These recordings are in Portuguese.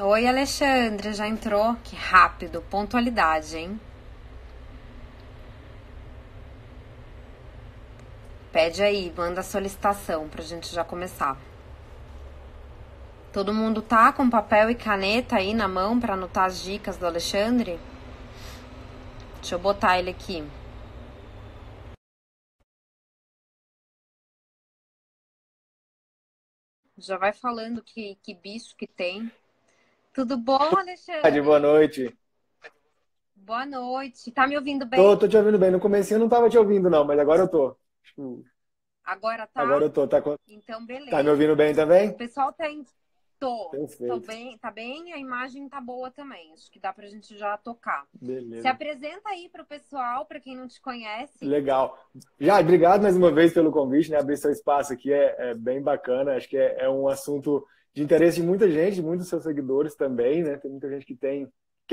Oi, Alexandre, já entrou? Que rápido, pontualidade, hein? Pede aí, manda a solicitação pra gente já começar. Todo mundo tá com papel e caneta aí na mão pra anotar as dicas do Alexandre? Deixa eu botar ele aqui. Já vai falando que bicho que tem. Tudo bom, Boa Alexandre? noite. Boa noite. Tá me ouvindo bem? Tô te ouvindo bem. No comecinho eu não tava te ouvindo, não, mas agora eu tô. Agora Agora tá? eu tô. Então, Tá me beleza. ouvindo bem O também? pessoal tem. Tô Perfeito. bem, tá bem, a imagem tá boa também. Acho que dá pra gente já tocar. Se Beleza. apresenta aí pro pessoal, pra quem não te conhece. Legal. Já, obrigado mais uma vez pelo convite, né? Abrir seu espaço aqui é bem bacana. Acho que é um assunto de interesse de muita gente, de muitos seus seguidores também, né? Tem muita gente que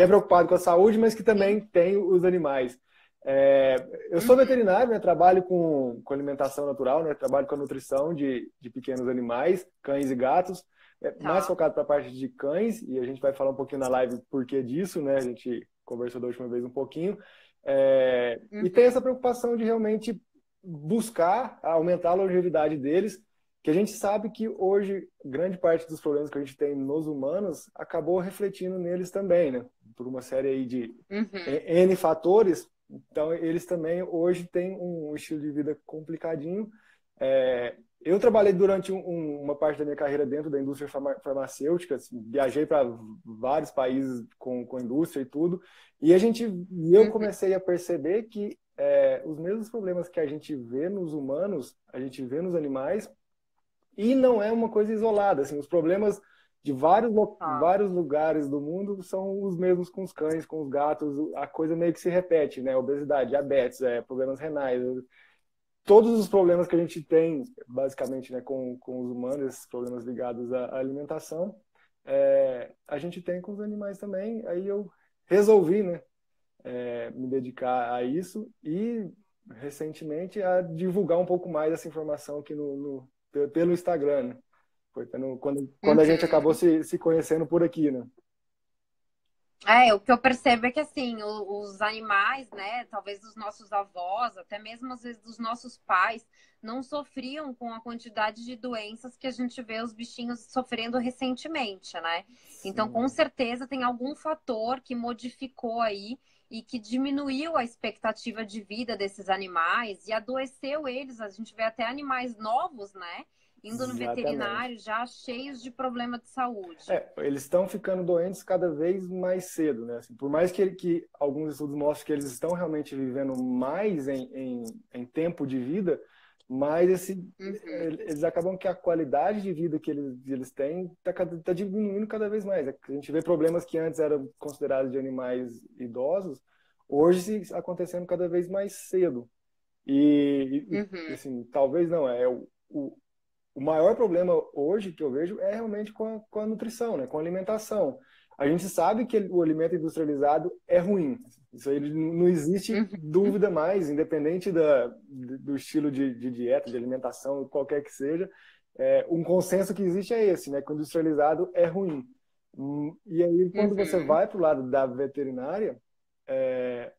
é preocupado com a saúde, mas que Sim. também tem os animais. É, eu sou Uhum. veterinário, né? Trabalho com alimentação natural, né? Trabalho com a nutrição de pequenos animais, cães e gatos. Mais Tá. focado para a parte de cães, e a gente vai falar um pouquinho na live por que disso, né? A gente conversou da última vez um pouquinho. E tem Uhum. essa preocupação de realmente buscar aumentar a longevidade deles, que a gente sabe que hoje grande parte dos problemas que a gente tem nos humanos acabou refletindo neles também, né? Por uma série aí de Uhum. N fatores. Então, eles também hoje têm um estilo de vida complicadinho. Eu trabalhei durante uma parte da minha carreira dentro da indústria farmacêutica, assim, viajei para vários países com indústria e tudo, e eu Uhum. comecei a perceber que os mesmos problemas que a gente vê nos humanos, a gente vê nos animais, e não é uma coisa isolada. Assim, os problemas de Tá. vários lugares do mundo são os mesmos com os cães, com os gatos, a coisa meio que se repete, né? Obesidade, diabetes, problemas renais, todos os problemas que a gente tem, basicamente, né, com os humanos, esses problemas ligados à alimentação, a gente tem com os animais também. Aí eu resolvi, né, me dedicar a isso e, recentemente, a divulgar um pouco mais essa informação aqui pelo Instagram, né? Foi quando a gente acabou Uhum. se conhecendo por aqui, né? O que eu percebo é que assim, os animais, né, talvez dos nossos avós, até mesmo às vezes dos nossos pais, não sofriam com a quantidade de doenças que a gente vê os bichinhos sofrendo recentemente, né? Então, com Sim, certeza tem algum fator que modificou aí e que diminuiu a expectativa de vida desses animais e adoeceu eles. A gente vê até animais novos, né? Indo no exatamente. veterinário já cheios de problema de saúde. Eles estão ficando doentes cada vez mais cedo, né? Assim, por mais que alguns estudos mostrem que eles estão realmente vivendo mais em tempo de vida, mas Uhum, eles acabam que a qualidade de vida que eles têm está diminuindo cada vez mais. A gente vê problemas que antes eram considerados de animais idosos, hoje acontecendo cada vez mais cedo. uhum. Assim, talvez não, o maior problema hoje que eu vejo é realmente com a nutrição, né? Com a alimentação. A gente sabe que o alimento industrializado é ruim. Isso aí não existe Uhum, dúvida mais, independente do estilo de dieta, de alimentação, qualquer que seja. Um consenso que existe é esse, né? Que o industrializado é ruim. E aí, quando você uhum, vai para o lado da veterinária,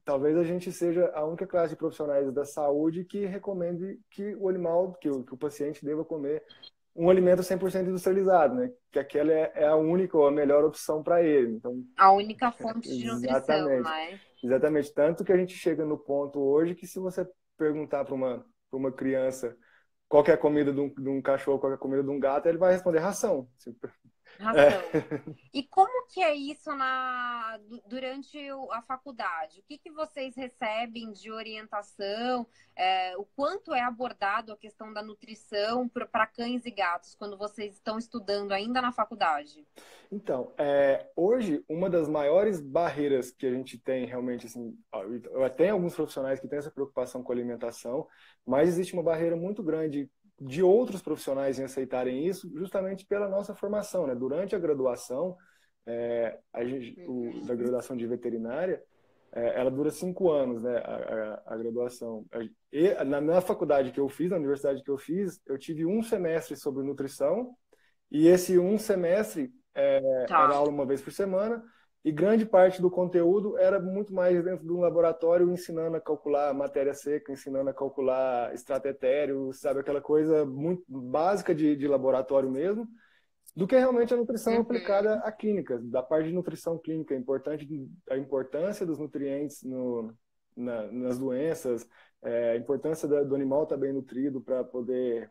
talvez a gente seja a única classe de profissionais da saúde que recomende que o animal, que o paciente deva comer um alimento 100% industrializado, né? Que aquela é a única ou a melhor opção para ele. Então, a única fonte de nutrição, exatamente. né? Exatamente. Tanto que a gente chega no ponto hoje que se você perguntar para uma criança qual que é a comida de um cachorro, qual que é a comida de um gato, ele vai responder ração. É, Ração. E como que é isso durante a faculdade? O que vocês recebem de orientação? O quanto é abordado a questão da nutrição para cães e gatos quando vocês estão estudando ainda na faculdade? Então, hoje, uma das maiores barreiras que a gente tem realmente, assim, eu tenho alguns profissionais que têm essa preocupação com a alimentação, mas existe uma barreira muito grande de outros profissionais em aceitarem isso, justamente pela nossa formação, né? Durante a graduação, da Uhum. graduação de veterinária, ela dura 5 anos, né? A graduação. E na faculdade que eu fiz, na universidade que eu fiz, eu tive um semestre sobre nutrição e esse um semestre era Tá. aula uma vez por semana, e grande parte do conteúdo era muito mais dentro de um laboratório, ensinando a calcular matéria seca, ensinando a calcular extrato etéreo, sabe, aquela coisa muito básica de laboratório mesmo, do que realmente a nutrição aplicada Uhum. à clínica, da parte de nutrição clínica, a importância dos nutrientes nas doenças, a importância do animal estar bem nutrido para poder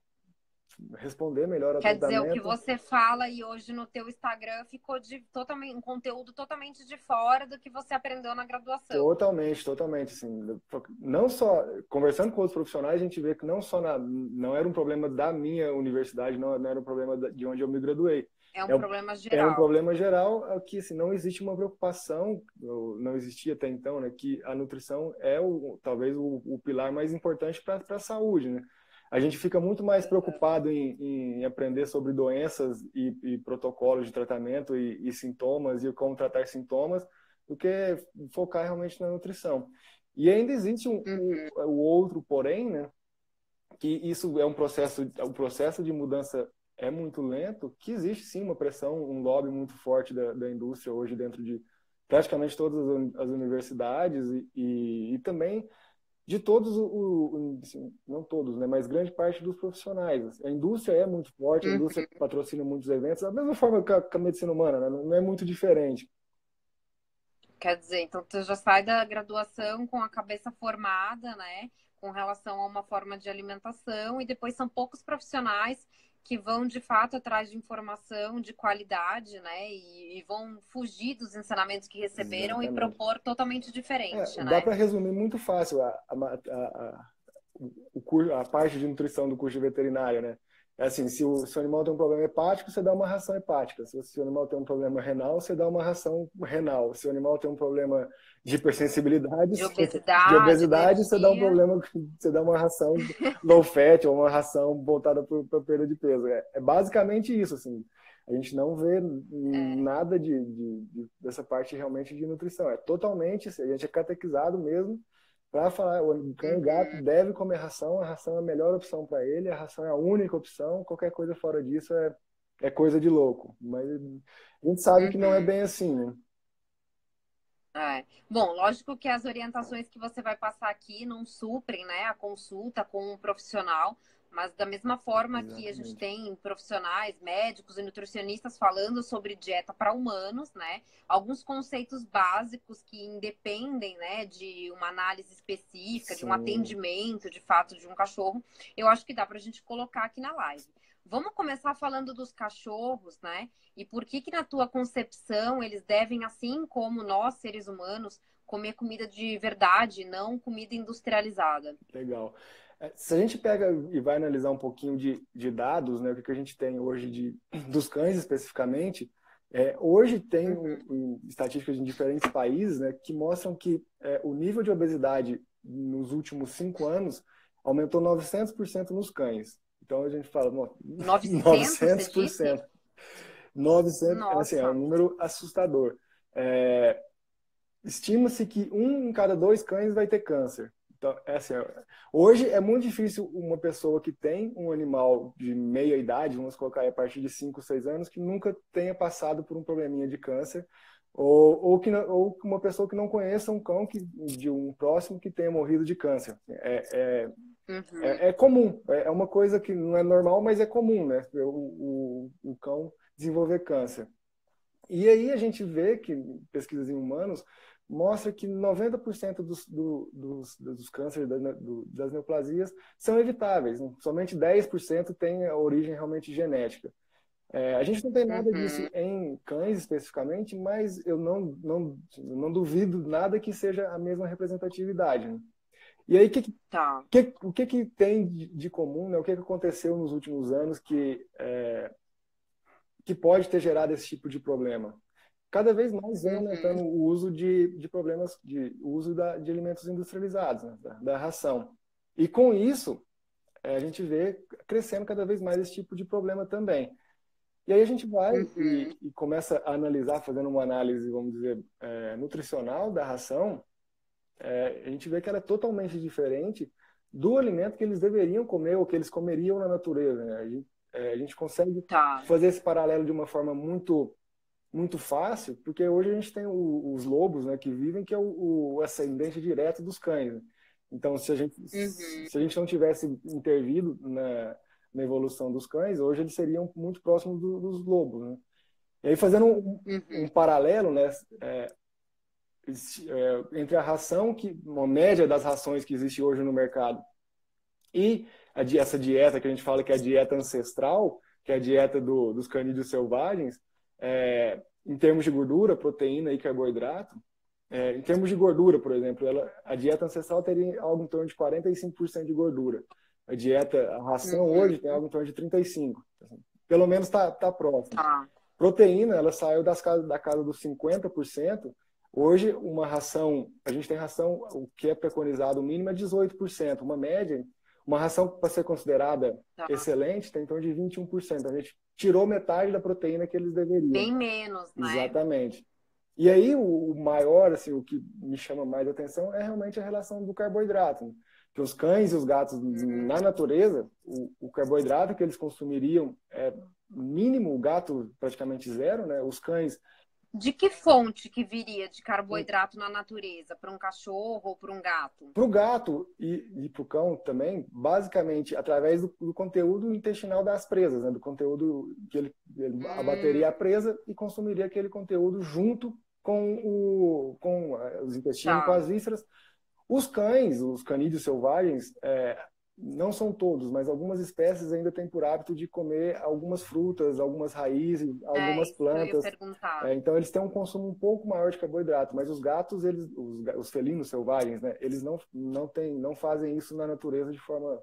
responder melhor ao Quer dizer, o que tratamento. você fala e hoje no teu Instagram ficou totalmente, um conteúdo totalmente de fora do que você aprendeu na graduação. Totalmente, totalmente, assim, não só conversando com outros profissionais, a gente vê que não era um problema da minha universidade, não era um problema de onde eu me graduei. É um É um, problema é um geral. problema geral que assim, não existe uma preocupação, não existia até então, né, que a nutrição é talvez o pilar mais importante para a saúde, né? A gente fica muito mais preocupado em aprender sobre doenças e protocolos de tratamento e sintomas e como tratar sintomas do que focar realmente na nutrição. E ainda existe Uhum. o outro porém, né, que isso é o processo de mudança é muito lento, que existe sim uma pressão, um lobby muito forte da indústria hoje dentro de praticamente todas as universidades e também de todos, assim, não todos, né, mas grande parte dos profissionais. A indústria é muito forte, a indústria Uhum. patrocina muitos eventos, da mesma forma que a medicina humana, né, não é muito diferente. Quer dizer, então tu já sai da graduação com a cabeça formada, né, com relação a uma forma de alimentação, e depois são poucos profissionais que vão de fato atrás de informação de qualidade, né, e vão fugir dos ensinamentos que receberam e Exatamente. propor totalmente diferente, Dá né? para resumir muito fácil a parte de nutrição do curso de veterinário, né? É assim, se o animal tem um problema hepático, você dá uma ração hepática. Se o animal tem um problema renal, você dá uma ração renal. Se o animal tem um problema de hipersensibilidade, De de obesidade, obesidade, você dá um alergia. problema, você dá uma ração low fat ou uma ração voltada para perda de peso. É basicamente isso, assim. A gente não vê É. nada dessa parte realmente de nutrição. É totalmente, a gente é catequizado mesmo para falar, o cão e o gato Uhum. deve comer ração, a ração é a melhor opção para ele, a ração é a única opção, qualquer coisa fora disso é coisa de louco. Mas a gente sabe que não é Uhum. bem assim, né? É. Bom, lógico que as orientações que você vai passar aqui não suprem, né, a consulta com um profissional, mas da mesma forma que a gente Exatamente. tem profissionais, médicos e nutricionistas falando sobre dieta para humanos, né, alguns conceitos básicos que independem, né, de uma análise específica, de um Sim. atendimento, de fato, de um cachorro, eu acho que dá para a gente colocar aqui na live. Vamos começar falando dos cachorros, né? E por que que na tua concepção eles devem, assim como nós, seres humanos, comer comida de verdade, não comida industrializada? Legal. Se a gente pega e vai analisar um pouquinho de dados, né, o que a gente tem hoje dos cães especificamente, hoje tem Uhum. estatísticas em diferentes países, né, que mostram que o nível de obesidade nos últimos 5 anos aumentou 900% nos cães. Então a gente fala, 900, você disse? 900%. 900, assim, é um Nossa. número assustador. É, Estima-se que um em cada 2 cães vai ter câncer. Então, assim, hoje é muito difícil uma pessoa que tem um animal de meia idade, vamos colocar aí a partir de 5, 6 anos, que nunca tenha passado por um probleminha de câncer, ou uma pessoa que não conheça um cão de um próximo que tenha morrido de câncer. Uhum. É comum, é uma coisa que não é normal, mas é comum, né? O cão desenvolver câncer. E aí a gente vê que pesquisas em humanos mostra que 90% dos cânceres, das neoplasias, são evitáveis, né? Somente 10% tem a origem realmente genética. A gente não tem nada disso Uhum. em cães especificamente, mas eu não duvido nada que seja a mesma representatividade, né? E aí, Tá. o que tem de comum, né? O que aconteceu nos últimos anos que pode ter gerado esse tipo de problema? Cada vez mais vem Uhum. aumentando o uso de problemas, o uso de alimentos industrializados, né, da ração. E com isso, a gente vê crescendo cada vez mais esse tipo de problema também. E aí a gente vai Uhum. e começa a analisar, fazendo uma análise, vamos dizer, nutricional da ração, a gente vê que ela é totalmente diferente do alimento que eles deveriam comer ou que eles comeriam na natureza, né? A gente consegue Tá. fazer esse paralelo de uma forma muito muito fácil, porque hoje a gente tem os lobos, né, que vivem, que é o ascendente direto dos cães, né? Então, Uhum, se a gente não tivesse intervido na evolução dos cães, hoje eles seriam muito próximos dos lobos, né? E aí, fazendo um uhum. paralelo, né, entre a ração, uma média das rações que existe hoje no mercado, e essa dieta que a gente fala que é a dieta ancestral, que é a dieta dos canídeos selvagens, em termos de gordura, proteína e carboidrato, em termos de gordura, por exemplo, a dieta ancestral teria algo em torno de 45% de gordura. A ração Uhum, hoje tem algo em torno de 35%. Pelo menos está próximo. tá. Proteína, ela saiu da casa dos 50%. Hoje, a gente tem ração, o que é preconizado, o mínimo é 18%. Uma média, uma ração para ser considerada Tá. excelente tem em torno de 21%. A gente tirou metade da proteína que eles deveriam. Bem menos, né? Exatamente. E aí, o maior, assim, o que me chama mais atenção é realmente a relação do carboidrato, né? Que os cães e os gatos, Hum. na natureza, o carboidrato que eles consumiriam é mínimo, o gato praticamente zero, né? Os cães, De que fonte que viria de carboidrato na natureza? Para um cachorro ou para um gato? para o gato e para o cão também, basicamente através do conteúdo intestinal das presas, né? Do conteúdo que ele abateria a presa e consumiria aquele conteúdo junto com os intestinos, com Tá. as vísceras. Os cães, os canídeos selvagens, não são todos, mas algumas espécies ainda têm por hábito de comer algumas frutas, algumas raízes, É algumas isso que eu ia plantas. perguntar. Então, eles têm um consumo um pouco maior de carboidrato, mas os gatos, os felinos selvagens, né, eles não fazem isso na natureza de forma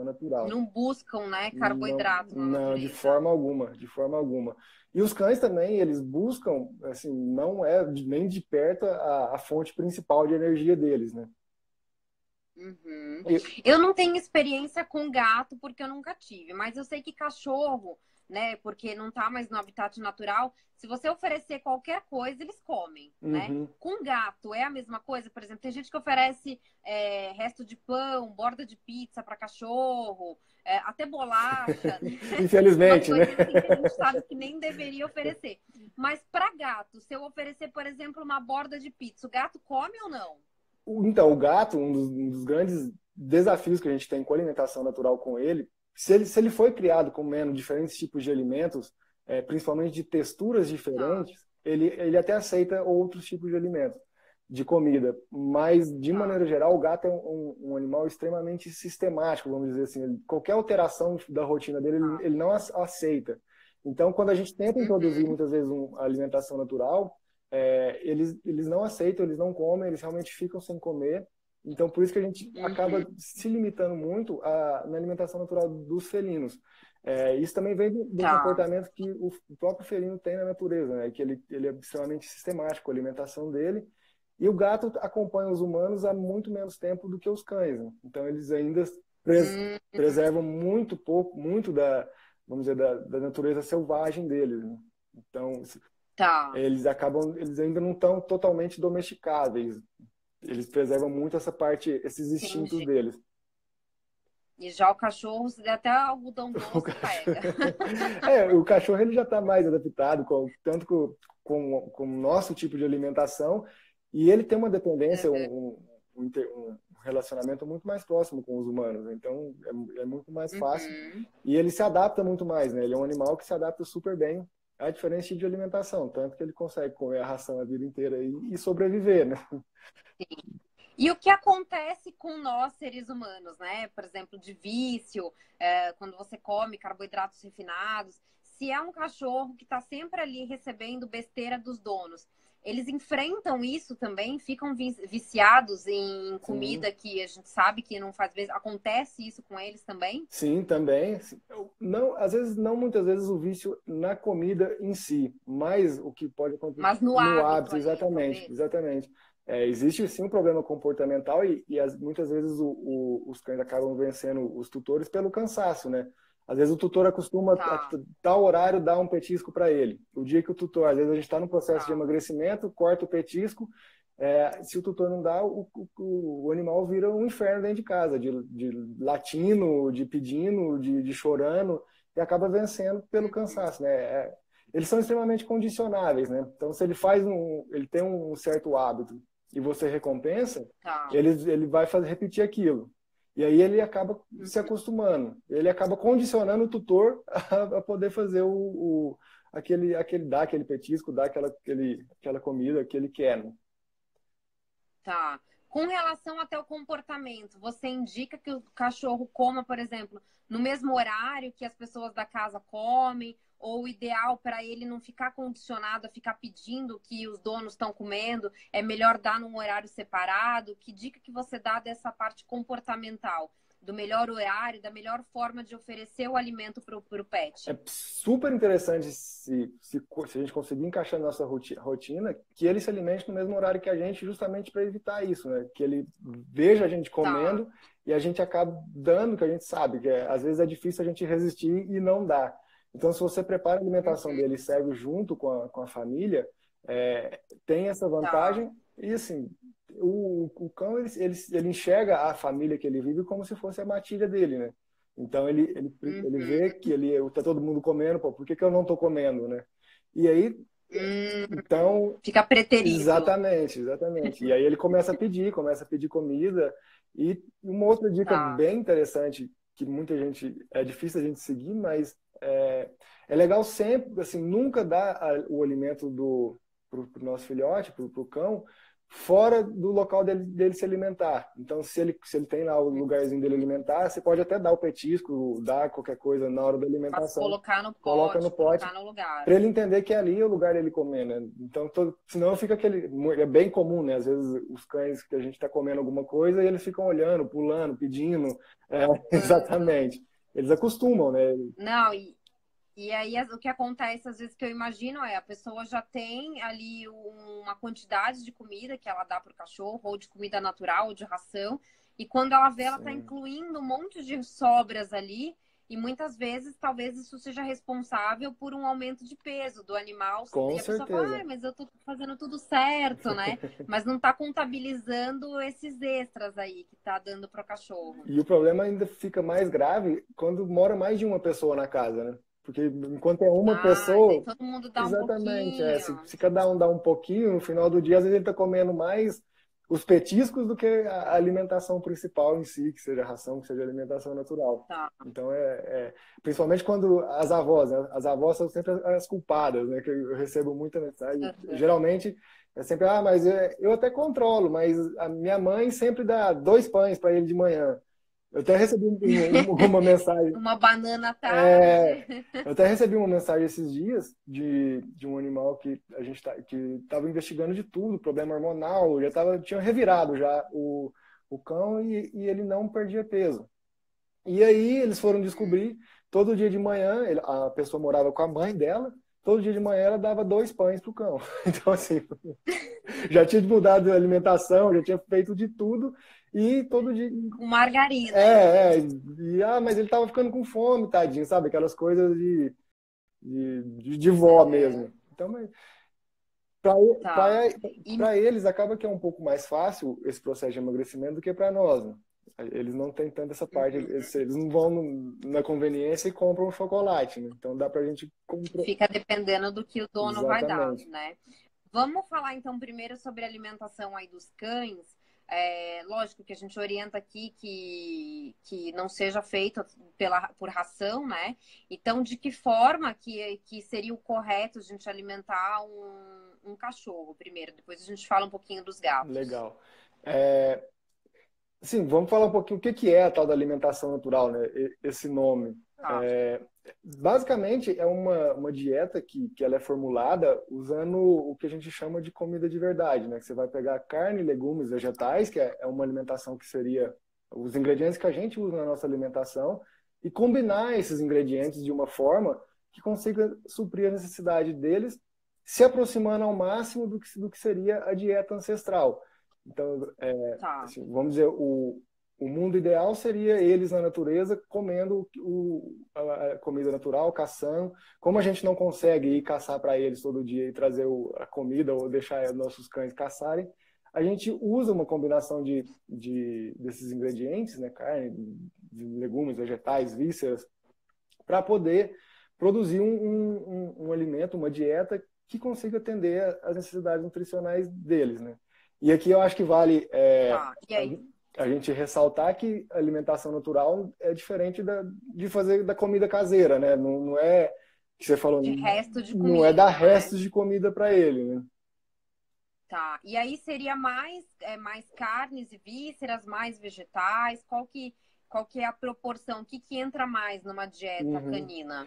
natural. Não buscam, né, Não, carboidrato na não, de natureza. forma alguma, de forma alguma. E os cães também, eles buscam, assim, não é nem de perto a fonte principal de energia deles, né? Uhum. E, Eu não tenho experiência com gato porque eu nunca tive, mas eu sei que cachorro, né, porque não tá mais no habitat natural, se você oferecer qualquer coisa, eles comem, né? uhum. Com gato é a mesma coisa, por exemplo, tem gente que oferece resto de pão, borda de pizza para cachorro, até bolacha, né? Umas Infelizmente, né? coisas assim que a gente sabe que nem deveria oferecer. Mas para gato, se eu oferecer, por exemplo, uma borda de pizza, o gato come ou não? Então, o gato, um dos grandes desafios que a gente tem com a alimentação natural com ele, se ele foi criado comendo diferentes tipos de alimentos, principalmente de texturas Tá, diferentes, ele até aceita outros tipos de alimentos, de comida. Mas, de tá. maneira geral, o gato é um animal extremamente sistemático, vamos dizer assim. Qualquer alteração da rotina dele, Tá. ele não aceita. Então, quando a gente tenta introduzir Uhum, muitas vezes uma alimentação natural, eles não aceitam, eles não comem, eles realmente ficam sem comer. Então, por isso que a gente acaba uhum, se limitando muito na alimentação natural dos felinos. Isso também vem do tá. comportamento que o próprio felino tem na natureza, né? Que ele é extremamente sistemático, a alimentação dele. E o gato acompanha os humanos há muito menos tempo do que os cães, né? Então, eles ainda Hum, preservam muito pouco, muito vamos dizer, da natureza selvagem deles, né? Então, tá. eles ainda não estão totalmente domesticáveis. Eles preservam muito essa parte, esses instintos Entendi. deles. E já o cachorro, se der até algodão O doce, cachorro, pega. o cachorro ele já está mais adaptado tanto com o nosso tipo de alimentação e ele tem uma dependência, Uhum, um relacionamento muito mais próximo com os humanos. Então é muito mais fácil uhum. e ele se adapta muito mais, né? Ele é um animal que se adapta super bem a diferentes tipos de alimentação, tanto que ele consegue comer a ração a vida inteira e sobreviver, né? E o que acontece com nós, seres humanos, né? Por exemplo, de vício, quando você come carboidratos refinados. Se é um cachorro que está sempre ali recebendo besteira dos donos, eles enfrentam isso também, ficam viciados em Sim. comida que a gente sabe que não faz bem. Acontece isso com eles também? Sim, também. Não, às vezes, não muitas vezes o vício na comida em si, mas o que pode acontecer Mas no no hábito hábito, ali, exatamente, talvez? exatamente. Existe sim um problema comportamental e muitas vezes os cães acabam vencendo os tutores pelo cansaço, né? Às vezes o tutor acostuma a Tá, tal horário dar um petisco para ele. O dia que o tutor, às vezes a gente está no processo de tá. emagrecimento, corta o petisco, se o tutor não dá, o animal vira um inferno dentro de casa, de latindo, de pedindo, de chorando, e acaba vencendo pelo Uhum. cansaço, né? eles são extremamente condicionáveis, né? Então, se ele tem um certo hábito e você recompensa, Tá. ele vai repetir aquilo. E aí ele acaba se acostumando. Ele acaba condicionando o tutor a poder fazer dar aquele petisco, dar aquela comida que ele quer, né? Tá. Com relação até o comportamento, você indica que o cachorro coma, por exemplo, no mesmo horário que as pessoas da casa comem, ou o ideal para ele não ficar condicionado a ficar pedindo o que os donos estão comendo, é melhor dar num horário separado? Que dica que você dá dessa parte comportamental? Do melhor horário, da melhor forma de oferecer o alimento para o pet? É super interessante se a gente conseguir encaixar na nossa rotina, que ele se alimente no mesmo horário que a gente, justamente para evitar isso, né? Que ele veja a gente comendo Tá. e a gente acaba dando o que a gente sabe, que às vezes é difícil a gente resistir e não dá. Então, se você prepara a alimentação dele e segue junto com a família, tem essa Tá. vantagem. E assim, o cão ele enxerga a família que ele vive como se fosse a matilha dele, né? Então ele vê que tá todo mundo comendo, pô, por que eu não tô comendo, né? E aí, então, Fica preterido. exatamente, exatamente. E aí ele começa a pedir comida. E uma outra dica Tá. bem interessante, que muita gente, é difícil a gente seguir, mas é legal sempre, assim, nunca dar o alimento pro nosso filhote, pro cão, fora do local dele se alimentar. Então, se ele tem lá o lugarzinho dele alimentar, você pode até dar o petisco, dar qualquer coisa na hora da Mas alimentação, colocar no coloca no pote, pote, colocar no lugar. para ele entender que ali é o lugar dele comer, né? Então, senão fica é bem comum, né? Às vezes os cães que a gente está comendo alguma coisa e eles ficam olhando, pulando, pedindo. Exatamente. Eles acostumam, né? Não, e aí o que acontece às vezes que eu imagino é a pessoa já tem ali uma quantidade de comida que ela dá para o cachorro, ou de comida natural, ou de ração, e quando ela vê, ela está Sim, incluindo um monte de sobras ali, e muitas vezes talvez isso seja responsável por um aumento de peso do animal, com e a pessoa fala, certeza. ah, mas eu tô fazendo tudo certo, né? Mas não está contabilizando esses extras aí que tá dando para o cachorro. E o problema ainda fica mais grave quando mora mais de uma pessoa na casa, né? Porque enquanto é uma Ah, e daí pessoa, todo mundo dá um exatamente, pouquinho. se cada um dá um pouquinho, no final do dia, às vezes ele está comendo mais os petiscos do que a alimentação principal em si, que seja a ração, que seja a alimentação natural. Tá. Então, principalmente quando as avós, né? As avós são sempre as culpadas, né? Que eu recebo muita mensagem. Geralmente, é sempre, mas eu até controlo, mas a minha mãe sempre dá 2 pães para ele de manhã. Eu até recebi uma mensagem. Uma banana à É, tarde. eu até recebi uma mensagem esses dias de um animal que que estava investigando de tudo, problema hormonal, tinha revirado já o cão e ele não perdia peso. E aí eles foram descobrir, todo dia de manhã, a pessoa morava com a mãe dela, todo dia de manhã ela dava 2 pães pro cão. Então, assim, já tinha mudado a alimentação, já tinha feito de tudo, e todo dia. Com margarina ainda. Mas ele tava ficando com fome, tadinho, sabe? Aquelas coisas de vó mesmo. Então, mas Tá. E para eles acaba que é um pouco mais fácil esse processo de emagrecimento do que para nós, né? Eles não têm tanto essa parte, eles não vão na conveniência e compram um chocolate, né? Então dá pra gente comprar. fica dependendo do que o dono vai dar, Exatamente. né? Vamos falar então primeiro sobre a alimentação aí dos cães. Lógico que a gente orienta aqui que não seja feito por ração, né? Então, de que forma que seria o correto a gente alimentar um cachorro primeiro? Depois a gente fala um pouquinho dos gatos. Legal. Sim, vamos falar um pouquinho o que que é a tal da alimentação natural, né? Esse nome. Tá. Basicamente, é uma dieta que ela é formulada usando o que a gente chama de comida de verdade, né? Que você vai pegar carne, legumes, vegetais, que é uma alimentação que seria os ingredientes que a gente usa na nossa alimentação, e combinar esses ingredientes de uma forma que consiga suprir a necessidade deles, se aproximando ao máximo do que seria a dieta ancestral. Então, Tá. assim, vamos dizer, o mundo ideal seria eles na natureza comendo a comida natural, caçando. Como a gente não consegue ir caçar para eles todo dia e trazer a comida ou deixar nossos cães caçarem, a gente usa uma combinação desses ingredientes, né, carne, de legumes, vegetais, vísceras, para poder produzir um alimento, uma dieta que consiga atender às necessidades nutricionais deles, né? E aqui eu acho que vale Tá. E aí? a gente ressaltar que a alimentação natural é diferente de fazer da comida caseira, né? Não é que você falou, De resto de não é dar comida, né? restos de comida para ele, né? Tá. E aí seria mais carnes e vísceras, mais vegetais? Qual que é a proporção? O que entra mais numa dieta Uhum. canina?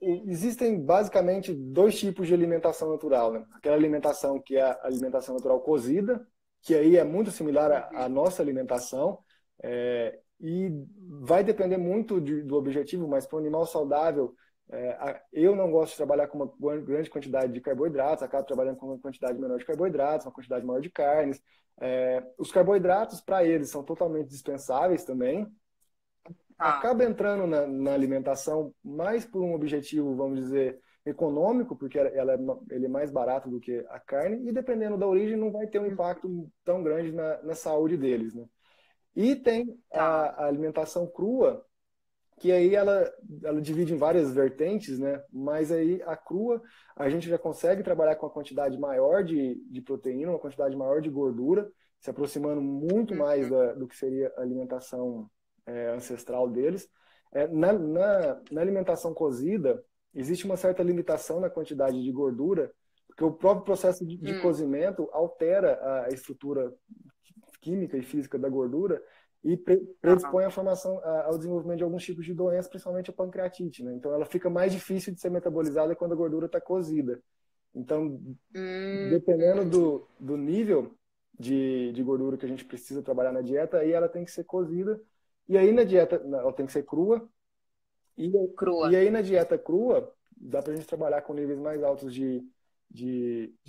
Existem basicamente dois tipos de alimentação natural, né? Aquela alimentação que é a alimentação natural cozida, que aí é muito similar à Uhum. nossa alimentação, e vai depender muito do objetivo, mas para um animal saudável, eu não gosto de trabalhar com uma grande quantidade de carboidratos, acabo trabalhando com uma quantidade menor de carboidratos, uma quantidade maior de carnes. Os carboidratos, para eles, são totalmente dispensáveis também, Tá. acaba entrando na alimentação mais por um objetivo, vamos dizer, econômico, porque ele é mais barato do que a carne, e dependendo da origem não vai ter um impacto tão grande na saúde deles, né? E tem Tá. a alimentação crua, que aí ela divide em várias vertentes, né? Mas aí a crua a gente já consegue trabalhar com uma quantidade maior de proteína, uma quantidade maior de gordura, se aproximando muito mais do que seria a alimentação ancestral deles. Na alimentação cozida, existe uma certa limitação na quantidade de gordura, porque o próprio processo de cozimento altera a estrutura química e física da gordura e Tá. predispõe a formação, ao desenvolvimento de alguns tipos de doenças, principalmente a pancreatite, né? Então, ela fica mais difícil de ser metabolizada quando a gordura está cozida. Então, Hum, dependendo do nível de gordura que a gente precisa trabalhar na dieta, aí ela tem que ser cozida. E aí na dieta, ela tem que ser crua. E, e crua. aí na dieta crua, dá para a gente trabalhar com níveis mais altos de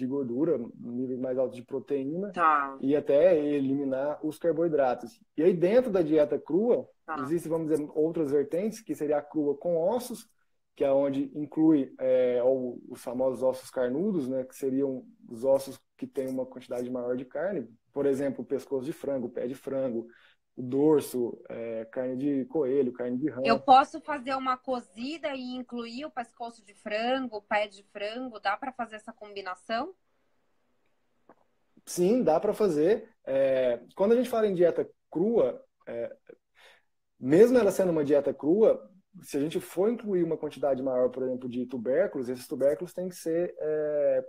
gordura, níveis mais altos de proteína Tá. e até eliminar os carboidratos. E aí dentro da dieta crua, Tá. existem, vamos dizer, outras vertentes, que seria a crua com ossos, que é onde inclui os famosos ossos carnudos, né, que seriam os ossos que têm uma quantidade maior de carne, por exemplo, o pescoço de frango, o pé de frango, o dorso, carne de coelho, carne de Eu rã. posso fazer uma cozida e incluir o pescoço de frango, o pé de frango? Dá para fazer essa combinação? Sim, dá para fazer. Quando a gente fala em dieta crua, mesmo ela sendo uma dieta crua, se a gente for incluir uma quantidade maior, por exemplo, de tubérculos, esses tubérculos têm que ser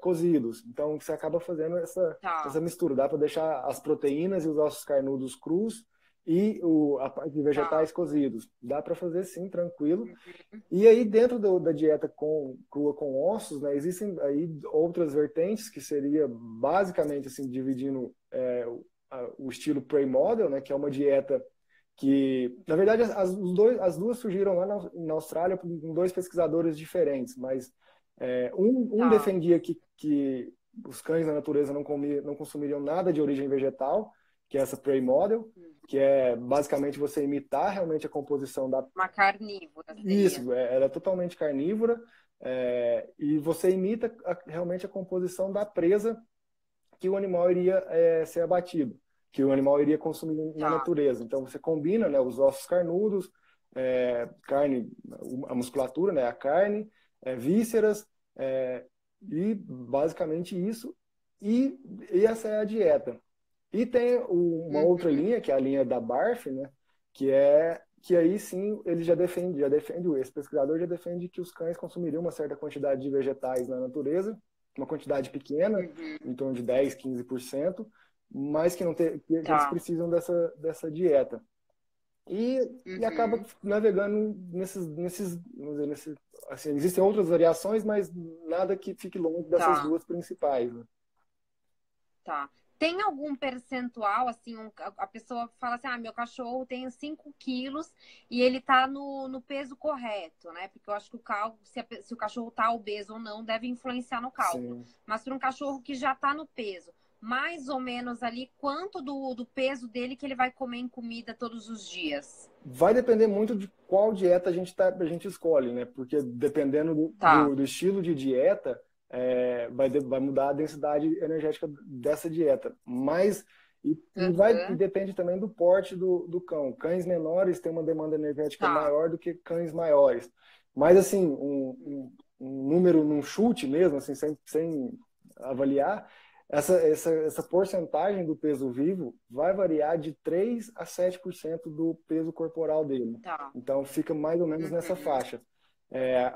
cozidos. Então, você acaba fazendo Tá. essa mistura. Dá para deixar as proteínas e os ossos carnudos crus e a parte de Tá. vegetais cozidos. Dá para fazer sim, tranquilo. E aí, dentro da dieta crua com ossos, né, existem aí outras vertentes, que seria basicamente assim, dividindo o estilo Prey Model, né, que é uma dieta que, na verdade, as duas surgiram lá na Austrália com dois pesquisadores diferentes, mas um Tá. defendia que os cães na natureza não consumiriam nada de origem vegetal, que é essa Prey Model, que é basicamente você imitar realmente a composição da. Uma carnívora seria. Isso, ela é totalmente carnívora, e você imita realmente a composição da presa que o animal iria ser abatido, que o animal iria consumir na Tá. natureza. Então você combina, né, os ossos carnudos, carne, a musculatura, né, a carne, vísceras, e basicamente isso. E essa é a dieta. E tem uma outra Uhum. linha, que é a linha da BARF, né, que aí sim ele já defende, esse pesquisador já defende que os cães consumiriam uma certa quantidade de vegetais na natureza, uma quantidade pequena, Uhum. em torno de 10, 15%, mas que eles Tá. precisam dessa dieta. E acaba Uhum. navegando vamos dizer, assim, existem outras variações, mas nada que fique longe dessas Tá. duas principais, né? Tá. Tem algum percentual, assim, a pessoa fala assim, meu cachorro tem 5 quilos e ele tá no peso correto, né? Porque eu acho que o cálculo, se o cachorro tá obeso ou não, deve influenciar no cálculo. Sim. Mas para um cachorro que já tá no peso, mais ou menos ali, quanto do peso dele que ele vai comer em comida todos os dias? Vai depender muito de qual dieta a gente escolhe, né? Porque dependendo Tá. do estilo de dieta, vai mudar a densidade energética dessa dieta. Mas e Uhum. depende também do porte do cão. Cães menores têm uma demanda energética Tá. maior do que cães maiores. Mas, assim, um número num chute mesmo, assim, sem avaliar, essa porcentagem do peso vivo vai variar de 3 a 7% do peso corporal dele. Tá. Então, fica mais ou menos nessa faixa.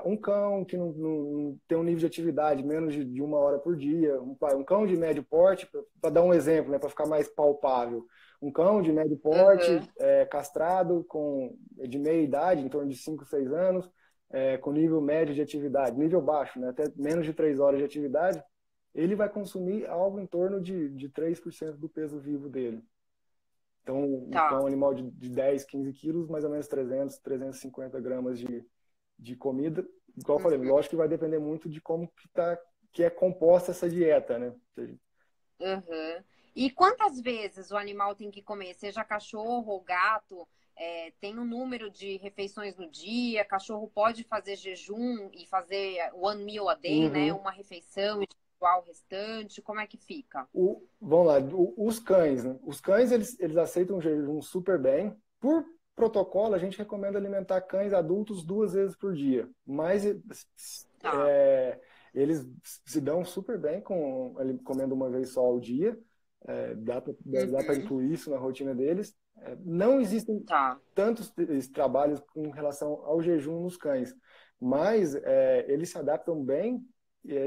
Um cão que não tem um nível de atividade menos de 1 hora por dia, um cão de médio porte, para dar um exemplo, né, para ficar mais palpável, um cão de médio porte, castrado, de meia idade, em torno de 5, 6 anos, com nível médio de atividade, nível baixo, né, até menos de 3 horas de atividade, ele vai consumir algo em torno de 3% do peso vivo dele. Então, um animal de 10, 15 quilos, mais ou menos 300, 350 gramas de comida. Igual eu falei, lógico que vai depender muito de como que é composta essa dieta, né? E quantas vezes o animal tem que comer? Seja cachorro ou gato, tem um número de refeições no dia, cachorro pode fazer jejum e fazer one meal a day, né? Uma refeição e o restante, como é que fica? Vamos lá, os cães, né? Os cães, eles aceitam o jejum super bem. Por protocolo, a gente recomenda alimentar cães adultos 2 vezes por dia. Mas eles se dão super bem comendo 1 vez só ao dia. Dá para incluir isso na rotina deles. Não existem tantos trabalhos com relação ao jejum nos cães, mas eles se adaptam bem.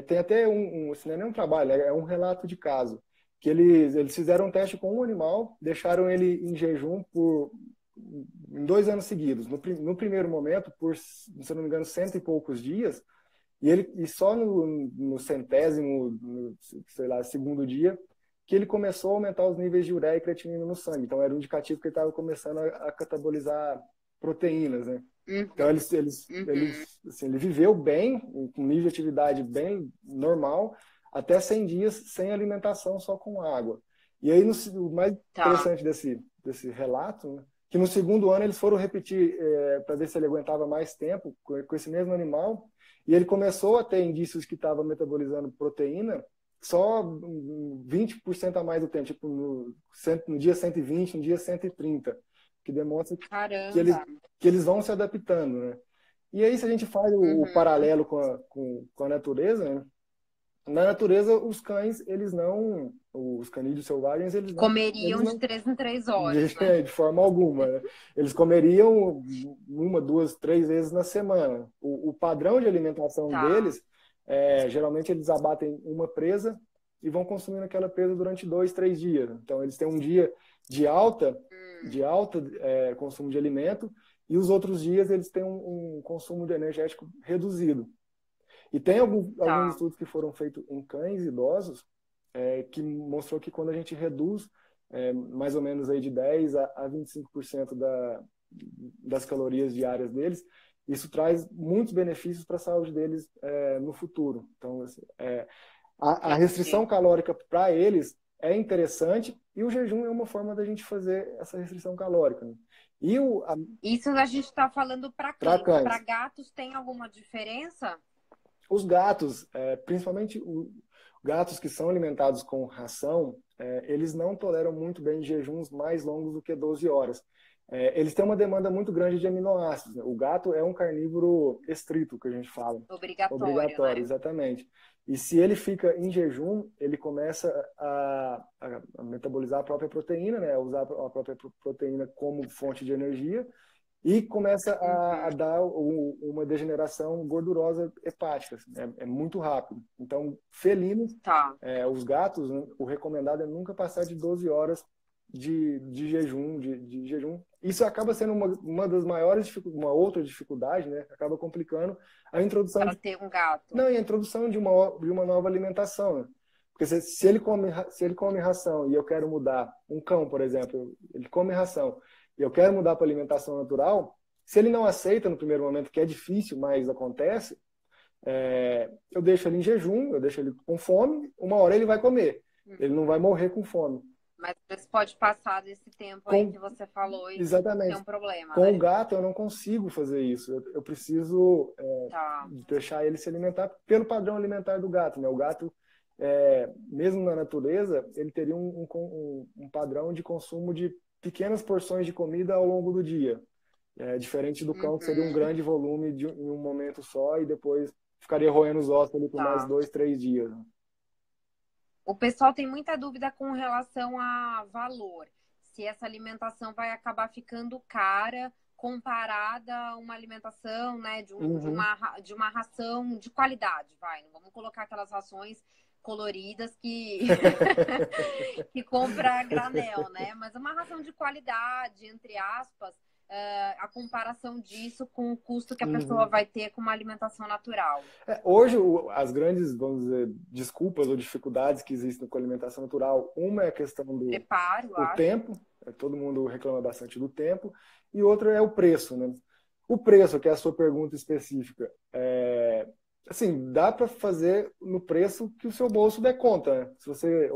Tem até isso não é nem um trabalho, é um relato de caso, que eles fizeram um teste com um animal, deixaram ele em jejum em 2 anos seguidos. No primeiro momento, por, se eu não me engano, 100 e poucos dias, e só no centésimo, sei lá, segundo dia, que ele começou a aumentar os níveis de ureia e creatinina no sangue. Então, era um indicativo que ele estava começando a catabolizar proteínas, né? Então, ele viveu bem, com nível de atividade bem normal, até 100 dias sem alimentação, só com água. E aí, o mais interessante desse relato, né, que no segundo ano eles foram repetir para ver se ele aguentava mais tempo com esse mesmo animal, e ele começou a ter indícios que estava metabolizando proteína só 20% a mais do tempo, tipo no dia 120, no dia 130, que demonstra que eles vão se adaptando, né? E aí, se a gente faz o paralelo com a natureza, né? Na natureza, os cães, os canídeos selvagens, eles comeriam de 3 em 3 horas, né? De forma alguma, né? Eles comeriam 1, 2, 3 vezes na semana. O padrão de alimentação deles, geralmente eles abatem uma presa e vão consumindo aquela presa durante 2, 3 dias. Então, eles têm um dia de alta consumo de alimento, e os outros dias eles têm um consumo de energético reduzido. E tem alguns estudos que foram feitos em cães idosos que mostrou que quando a gente reduz mais ou menos aí de 10 a 25% das calorias diárias deles, isso traz muitos benefícios para a saúde deles no futuro. Então, assim, a restrição calórica para eles é interessante, e o jejum é uma forma da gente fazer essa restrição calórica, né? Isso a gente está falando para cães. Para gatos tem alguma diferença? Os gatos, principalmente gatos que são alimentados com ração, eles não toleram muito bem jejuns mais longos do que 12 horas. Eles têm uma demanda muito grande de aminoácidos, né? O gato é um carnívoro estrito, que a gente fala. Obrigatório, né? Exatamente. E se ele fica em jejum, ele começa a metabolizar a própria proteína, né? A usar a própria proteína como fonte de energia, e começa a dar uma degeneração gordurosa hepática. É muito rápido. Então, felinos, os gatos, né, o recomendado é nunca passar de 12 horas de jejum. Isso acaba sendo uma das maiores, uma outra dificuldade, né? Acaba complicando a introdução. Para ter um gato. Não, e a introdução de uma nova alimentação, né? Porque se ele come ração e eu quero mudar, um cão, por exemplo, ele come ração, e eu quero mudar para alimentação natural, se ele não aceita no primeiro momento, que é difícil, mas acontece, eu deixo ele em jejum, eu deixo ele com fome, 1 hora ele vai comer. Ele não vai morrer com fome. Mas você pode passar desse tempo aí que você falou e ter um problema. Com o gato eu não consigo fazer isso. Eu preciso deixar ele se alimentar pelo padrão alimentar do gato, né? O gato, mesmo na natureza, ele teria um padrão de consumo de pequenas porções de comida ao longo do dia. Diferente do cão, que seria um grande volume em um momento só e depois ficaria roendo os ossos ali por mais 2, 3 dias. O pessoal tem muita dúvida com relação a valor. Se essa alimentação vai acabar ficando cara comparada a uma alimentação, né, de uma ração de qualidade, vai. Não vamos colocar aquelas rações coloridas que que compra a granel, né? Mas uma ração de qualidade, entre aspas, a comparação disso com o custo que a pessoa vai ter com uma alimentação natural. Hoje, as grandes, vamos dizer, desculpas ou dificuldades que existem com a alimentação natural, uma é a questão do tempo, todo mundo reclama bastante do tempo, e outra é o preço, né? O preço, que é a sua pergunta específica, assim, dá para fazer no preço que o seu bolso der conta, né? Se você,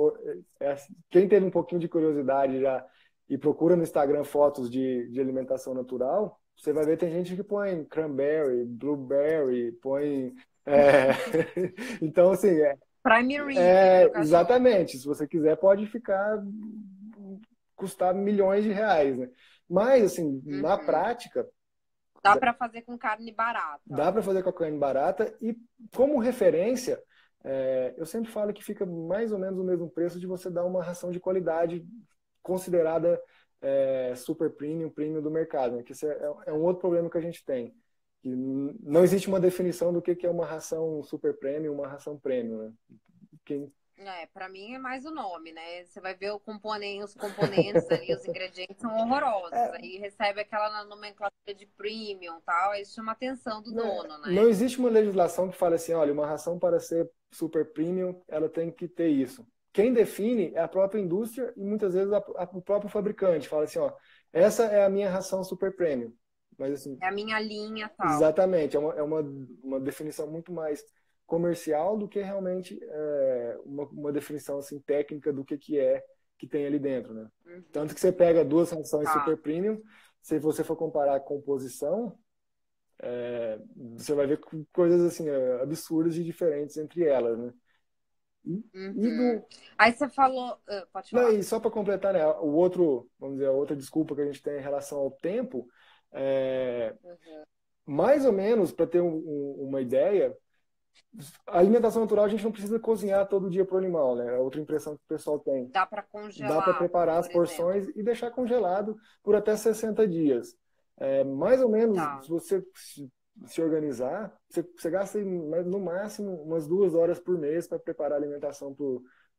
quem teve um pouquinho de curiosidade já e procura no Instagram fotos de alimentação natural, você vai ver, tem gente que põe cranberry, blueberry, põe... Então, assim... Prime Rib. Exatamente. Se você quiser, pode custar milhões de reais, né? Mas, assim, na prática... Dá para fazer com carne barata. Dá para fazer com a carne barata e, como referência, eu sempre falo que fica mais ou menos o mesmo preço de você dar uma ração de qualidade considerada super premium do mercado, né? Que esse é um outro problema que a gente tem. Que não existe uma definição do que é uma ração super premium, uma ração premium, né? Para mim é mais o nome, né? Você vai ver os componentes ali, os ingredientes são horrorosos. Aí recebe aquela nomenclatura de premium e tal, aí chama a atenção do dono, né? Não existe uma legislação que fale assim, olha, uma ração para ser super premium, ela tem que ter isso. Quem define é a própria indústria e muitas vezes o próprio fabricante. Fala assim, ó, essa é a minha ração super premium. Mas, assim, é a minha linha tal. Exatamente, é uma definição muito mais comercial do que realmente uma definição assim, técnica do que tem ali dentro, né? Tanto que você pega duas rações super premium, se você for comparar a composição, você vai ver coisas assim, absurdas e diferentes entre elas, né? Aí você falou, pode falar. E só para completar, né, vamos dizer, a outra desculpa que a gente tem em relação ao tempo, mais ou menos, para ter uma ideia, a alimentação natural a gente não precisa cozinhar todo dia para o animal, né? É outra impressão que o pessoal tem. Dá para congelar. Dá para preparar as porções e deixar congelado por até 60 dias. Mais ou menos, se você se organizar, você gasta no máximo umas 2 horas por mês para preparar a alimentação para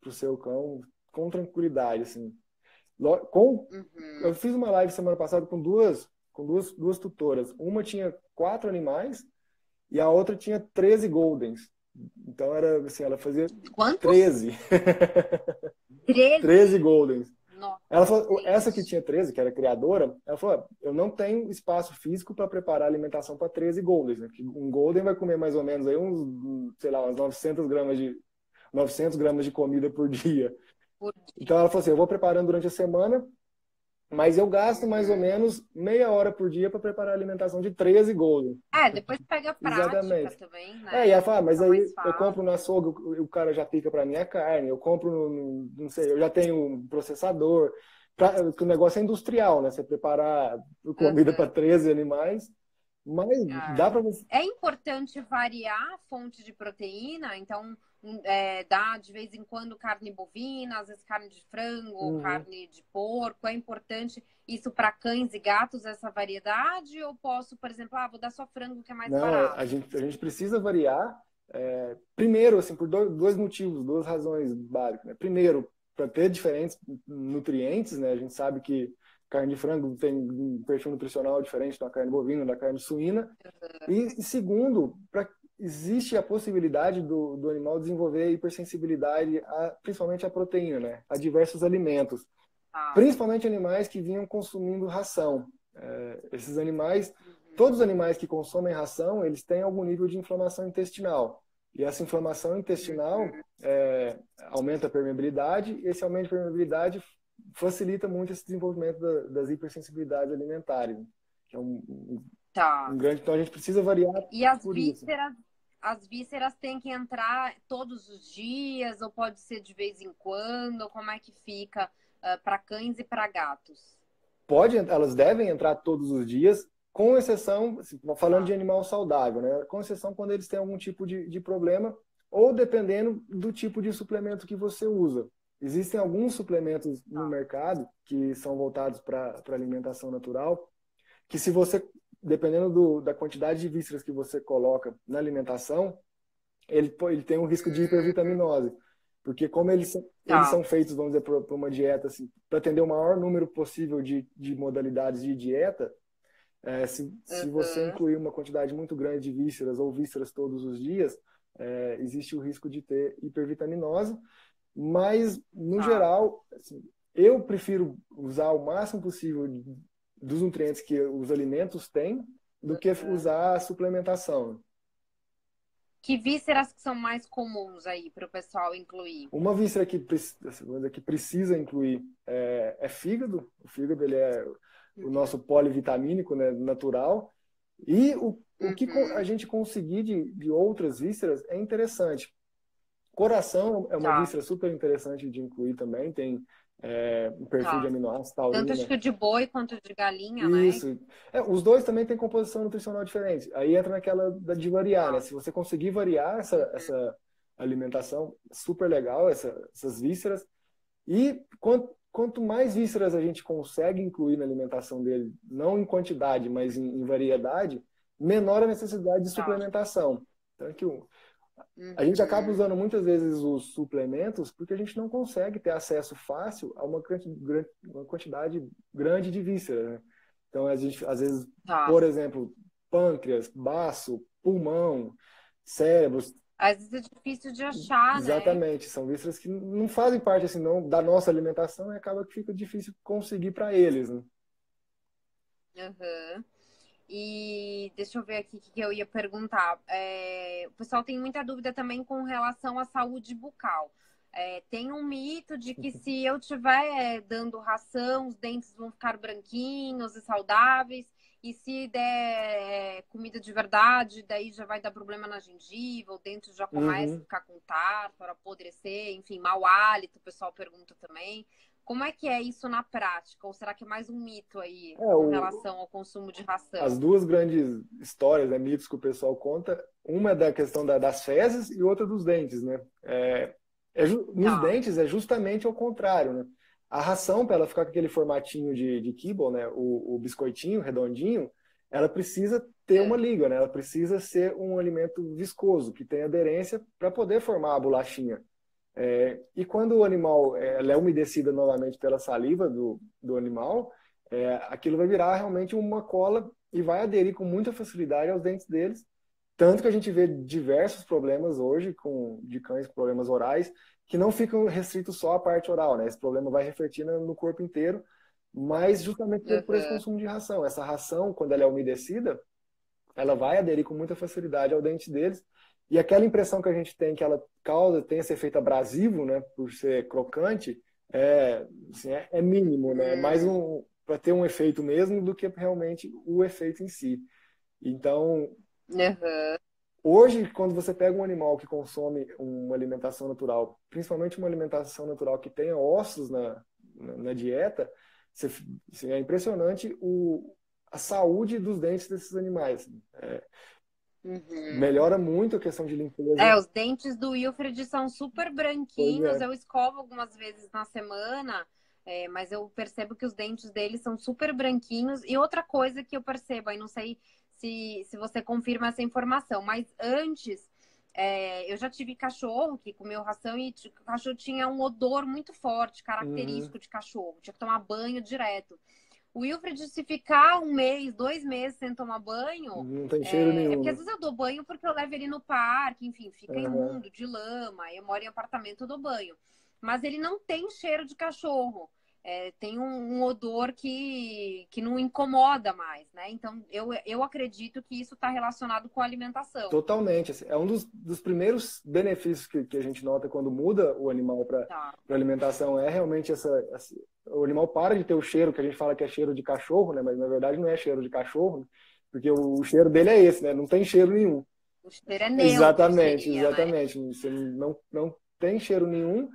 o seu cão com tranquilidade, assim. Eu fiz uma live semana passada com duas tutoras. Uma tinha 4 animais e a outra tinha 13 Goldens. Então era assim, ela fazia quantos? 13. 13 Goldens. Nossa, ela falou, essa que tinha 13, que era criadora, ela falou, eu não tenho espaço físico para preparar alimentação para 13 Goldens, né? Um Golden vai comer mais ou menos aí uns 900 gramas de comida por dia. Então ela falou assim, eu vou preparando durante a semana, mas eu gasto mais ou menos meia hora por dia para preparar a alimentação de 13 Golden. Depois pega a prática também, né? E ela fala, mas aí eu compro no açougue, o cara já pica para mim a carne, eu compro não sei, eu já tenho um processador, que o negócio é industrial, né? Você preparar comida para 13 animais, mas dá para você... É importante variar a fonte de proteína, então dá de vez em quando carne bovina, às vezes carne de frango, carne de porco. É importante isso para cães e gatos, essa variedade? Ou posso, por exemplo, vou dar só frango que é mais barato? A gente precisa variar, primeiro, assim, por dois motivos, 2 razões básicas, né? Primeiro, para ter diferentes nutrientes, né? A gente sabe que carne de frango tem um perfil nutricional diferente da carne bovina, da carne suína. E segundo, existe a possibilidade do animal desenvolver hipersensibilidade, principalmente à proteína, né? A diversos alimentos. Principalmente animais que vinham consumindo ração. Esses animais, todos os animais que consomem ração, eles têm algum nível de inflamação intestinal. E essa inflamação intestinal aumenta a permeabilidade, e esse aumento de permeabilidade facilita muito esse desenvolvimento das hipersensibilidades alimentares, que é um grande... Então a gente precisa variar. E as vísceras têm que entrar todos os dias, ou pode ser de vez em quando? Como é que fica para cães e para gatos? Elas devem entrar todos os dias, com exceção, assim, falando Tá. de animal saudável, né? Com exceção quando eles têm algum tipo de problema, ou dependendo do tipo de suplemento que você usa. Existem alguns suplementos no Tá. mercado que são voltados para alimentação natural, que se você, dependendo da quantidade de vísceras que você coloca na alimentação, ele tem um risco de Hum, hipervitaminose. Porque como eles tá. são feitos, vamos dizer, para uma dieta, assim, para atender o maior número possível de modalidades de dieta, se você Aham. incluir uma quantidade muito grande de vísceras ou vísceras todos os dias, existe o risco de ter hipervitaminose, mas, no Tá. geral, assim, eu prefiro usar o máximo possível dos nutrientes que os alimentos têm do que Aham. usar a suplementação. Que vísceras que são mais comuns aí para o pessoal incluir? Uma víscera que precisa incluir é fígado. O fígado ele é o Uhum. nosso polivitamínico, né, natural. E o que a Uhum. gente conseguir de outras vísceras é interessante. Coração é uma Tá. víscera super interessante de incluir também. Tem um perfil de Tá. aminoácidos, Tanto acho taurina. que o de boi quanto de galinha, né? Isso. Os dois também têm composição nutricional diferente. Aí entra naquela de variar, né? Tá. Se você conseguir variar Uhum. essa alimentação, super legal, essas vísceras. E quanto mais vísceras a gente consegue incluir na alimentação dele, não em quantidade, mas em variedade, menor a necessidade de Tá. suplementação. Então, a gente acaba Uhum. usando muitas vezes os suplementos porque a gente não consegue ter acesso fácil a uma quantidade grande de vísceras, né? Então, a gente, às vezes, Tá. por exemplo, pâncreas, baço, pulmão, cérebros, Às vezes é difícil de achar, né? exatamente, são vísceras que não fazem parte assim, não, da nossa alimentação e acaba que fica difícil conseguir para eles, né? Uhum. E deixa eu ver aqui o que eu ia perguntar. O pessoal tem muita dúvida também com relação à saúde bucal. Tem um mito de que se eu estiver dando ração, os dentes vão ficar branquinhos e saudáveis, e se der comida de verdade, daí já vai dar problema na gengiva, o dente já começa a Uhum. ficar com tártaro, apodrecer, enfim, mau hálito, o pessoal pergunta também. Como é que é isso na prática? Ou será que é mais um mito aí É, com o, relação ao consumo de as ração? duas grandes histórias, né, mitos que o pessoal conta, uma é da questão das fezes e outra dos dentes, né? Nos Tá. dentes é justamente ao contrário, né? A ração, para ela ficar com aquele formatinho de kibble, né, o biscoitinho redondinho, ela precisa ter uma É. liga, né? Ela precisa ser um alimento viscoso, que tem aderência para poder formar a bolachinha. E quando o animal ela é umedecida novamente pela saliva do animal, aquilo vai virar realmente uma cola e vai aderir com muita facilidade aos dentes deles. Tanto que a gente vê diversos problemas hoje de cães com problemas orais que não ficam restritos só à parte oral, né? Esse problema vai refletir no corpo inteiro, mas justamente por esse Uhum. consumo de ração. Essa ração, quando ela é umedecida, ela vai aderir com muita facilidade ao dente deles. E aquela impressão que a gente tem que ela tem esse efeito abrasivo, né, por ser crocante, assim, é mínimo, né? É mais Hum. para ter um efeito mesmo do que realmente o efeito em si. Então, Uhum. hoje, quando você pega um animal que consome uma alimentação natural, principalmente uma alimentação natural que tenha ossos na dieta, você, assim, é impressionante a saúde dos dentes desses animais. Uhum. Melhora muito a questão de limpeza. Os dentes do Wilfred são super Pois branquinhos. é. Eu escovo algumas vezes na semana, mas eu percebo que os dentes dele são super branquinhos. E outra coisa que eu percebo, aí não sei se você confirma essa informação, mas antes eu já tive cachorro que comeu ração e o cachorro tinha um odor muito forte, Uhum. característico de cachorro. Tinha que tomar banho direto. O Wilfred, se ficar um mês, 2 meses sem tomar banho, Não tem cheiro porque nenhum, às né? vezes eu dou banho porque eu levo ele no parque, enfim, fica Uhum. imundo, de lama, eu moro em apartamento, eu dou banho. Mas ele não tem cheiro de cachorro. Tem um odor que não incomoda mais, né? Então, eu acredito que isso está relacionado com a alimentação. Totalmente. Assim, é um dos primeiros benefícios que a gente nota quando muda o animal para Tá. alimentação é realmente o animal para de ter o cheiro que a gente fala que é cheiro de cachorro, né? Mas na verdade não é cheiro de cachorro, né? Porque o cheiro dele é esse, né? Não tem cheiro nenhum. O cheiro é neutro, Exatamente, seria, né? exatamente. Você não tem cheiro nenhum.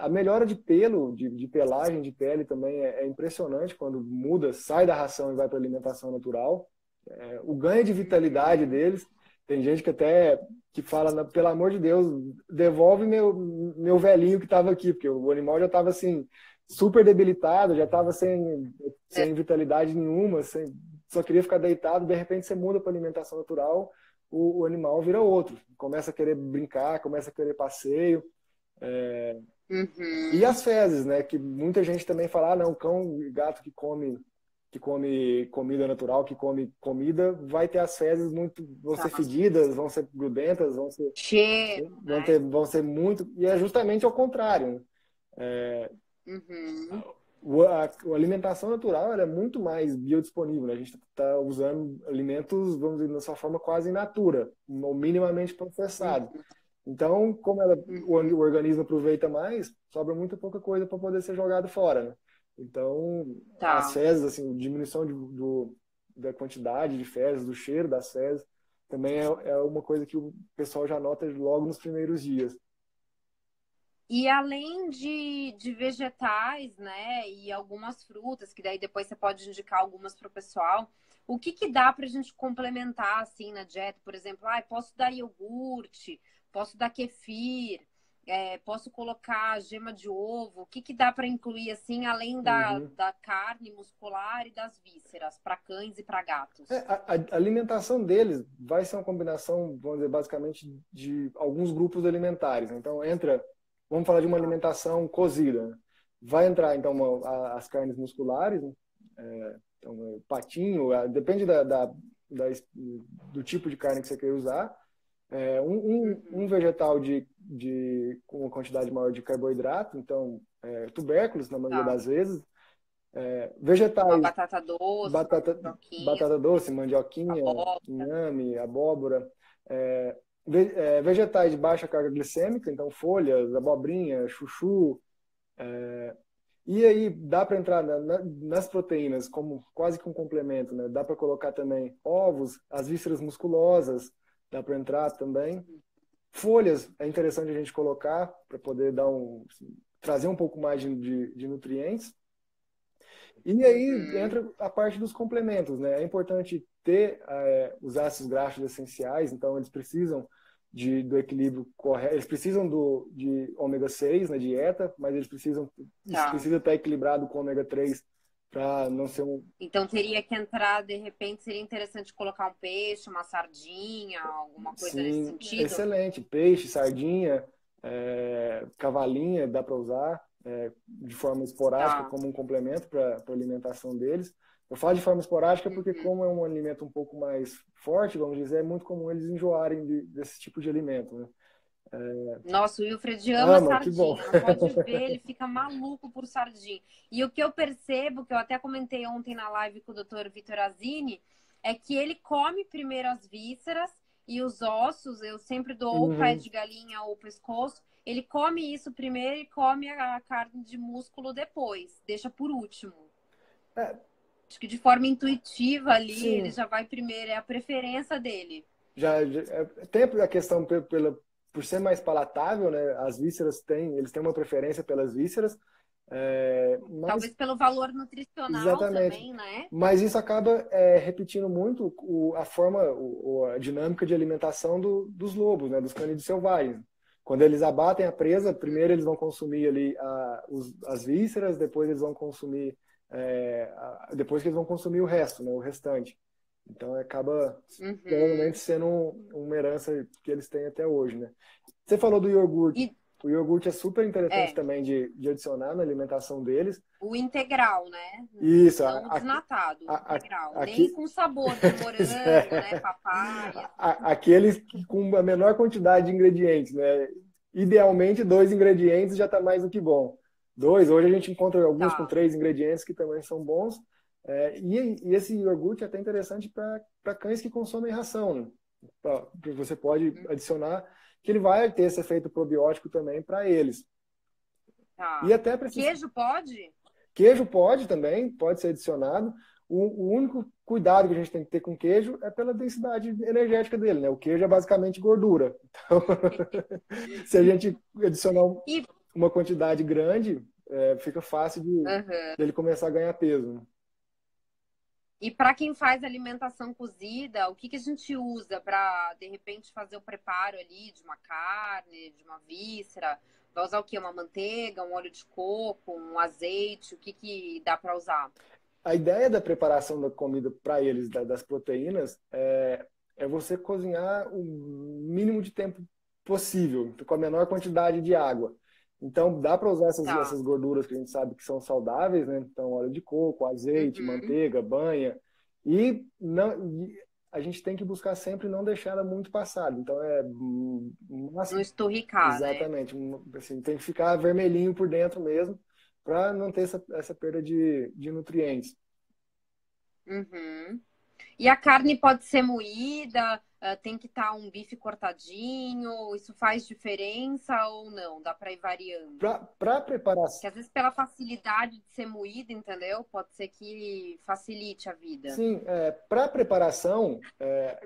A melhora de pelo, de pelagem, de pele também é impressionante quando muda, sai da ração e vai para alimentação natural. o ganho de vitalidade deles. Tem gente que até que fala, pelo amor de Deus, devolve meu velhinho que estava aqui, porque o animal já estava assim, super debilitado, já estava sem vitalidade nenhuma, só queria ficar deitado, de repente você muda para alimentação natural, o animal vira outro, começa a querer brincar, começa a querer passeio. E as fezes, né? Que muita gente também fala, não, cão e gato que come comida natural, que come comida, vai ter as fezes vão ser fedidas, vão ser grudentas, Cheiro, né? vão ser muito, e é justamente ao contrário, né? A alimentação natural ela é muito mais biodisponível, né? A gente está usando alimentos, vamos dizer, na sua forma quase in natura, ou minimamente processado. Então, como o organismo aproveita mais, sobra muito pouca coisa para poder ser jogado fora, né? Então, as fezes, assim, diminuição da quantidade de fezes, do cheiro das fezes, também é uma coisa que o pessoal já nota logo nos primeiros dias. E além de vegetais, né, e algumas frutas, que daí depois você pode indicar algumas para o pessoal, o que dá para a gente complementar, assim, na dieta? Por exemplo, posso dar iogurte, posso dar kefir, posso colocar gema de ovo, o que dá para incluir, assim, além da carne muscular e das vísceras, para cães e para gatos? A alimentação deles vai ser uma combinação, vamos dizer, basicamente de alguns grupos alimentares. Então, vamos falar de uma alimentação cozida, né? Vai entrar, então, as carnes musculares, né? Então, patinho, depende do tipo de carne que você quer usar. Um vegetal com uma quantidade maior de carboidrato, então, tubérculos, na maioria das vezes. Vegetais. Uma batata doce, batata doce, mandioquinha, inhame, abóbora. Vegetais de baixa carga glicêmica, então folhas, abobrinha, chuchu. E aí dá para entrar nas proteínas como quase que um complemento, né? Dá para colocar também ovos, as vísceras musculosas, dá para entrar também. Folhas é interessante a gente colocar para poder trazer um pouco mais de nutrientes. E aí entra a parte dos complementos, né? É importante ter os ácidos graxos essenciais, então eles precisam do equilíbrio correto, eles precisam de ômega 6 na dieta, mas isso precisa estar equilibrado com ômega 3 para não ser Então teria que entrar, de repente, seria interessante colocar um peixe, uma sardinha, alguma coisa nesse sentido? Excelente. Peixe, sardinha, cavalinha, dá para usar de forma esporádica como um complemento para a alimentação deles. Eu falo de forma esporádica porque como é um alimento um pouco mais forte, vamos dizer, é muito comum eles enjoarem desse tipo de alimento, né? Nossa, o Wilfred ama sardinha, não pode ver, ele fica maluco por sardinha. E o que eu percebo, que eu até comentei ontem na live com o Dr. Vitor Azini, é que ele come primeiro as vísceras e os ossos, eu sempre dou o pé de galinha ou o pescoço, ele come isso primeiro e come a carne de músculo depois, deixa por último. Acho que de forma intuitiva ali, ele já vai primeiro, é a preferência dele. Tem a questão por ser mais palatável, né? As vísceras eles têm uma preferência pelas vísceras. Talvez pelo valor nutricional também, né? Mas isso acaba repetindo muito a forma, a dinâmica de alimentação dos lobos, né? Dos canídeos selvagens. Quando eles abatem a presa, primeiro eles vão consumir ali as vísceras, depois eles vão consumir depois que eles vão consumir o resto, né? O restante. Então acaba provavelmente sendo uma herança que eles têm até hoje, né? Você falou do iogurte. O iogurte é super interessante também de adicionar na alimentação deles. O integral, né? Isso. Não o desnatado, o integral. Nem com sabor de morango, né? Papaya. Aqueles com a menor quantidade de ingredientes, né? Idealmente, 2 ingredientes já está mais do que bom. 2, hoje a gente encontra alguns com 3 ingredientes que também são bons. E esse iogurte é até interessante para cães que consomem ração, né? Você pode adicionar que ele vai ter esse efeito probiótico também para eles. E até queijo pode? Queijo pode também, pode ser adicionado. O único cuidado que a gente tem que ter com queijo é pela densidade energética dele, né? O queijo é basicamente gordura. Então, se a gente adicionar uma quantidade grande, fica fácil de ele começar a ganhar peso. E para quem faz alimentação cozida, o que que a gente usa para, de repente, fazer o preparo ali de uma carne, de uma víscera? Vai usar o quê? Uma manteiga, um óleo de coco, um azeite? O que que dá para usar? A ideia da preparação da comida para eles, das proteínas, é você cozinhar o mínimo de tempo possível, com a menor quantidade de água. Então, dá para usar Tá. essas gorduras que a gente sabe que são saudáveis, né? Então, óleo de coco, azeite, Uhum. manteiga, banha. E, não, e a gente tem que buscar sempre não deixar ela muito passada. Então, Não esturricar, né? exatamente, assim, tem que ficar vermelhinho por dentro mesmo, para não ter essa perda de nutrientes. Uhum. E a carne pode ser moída, tem que estar um bife cortadinho, isso faz diferença ou não? Dá para ir variando? Para Que preparação, às vezes pela facilidade de ser moída, entendeu? Pode ser que facilite a vida. sim, para preparação,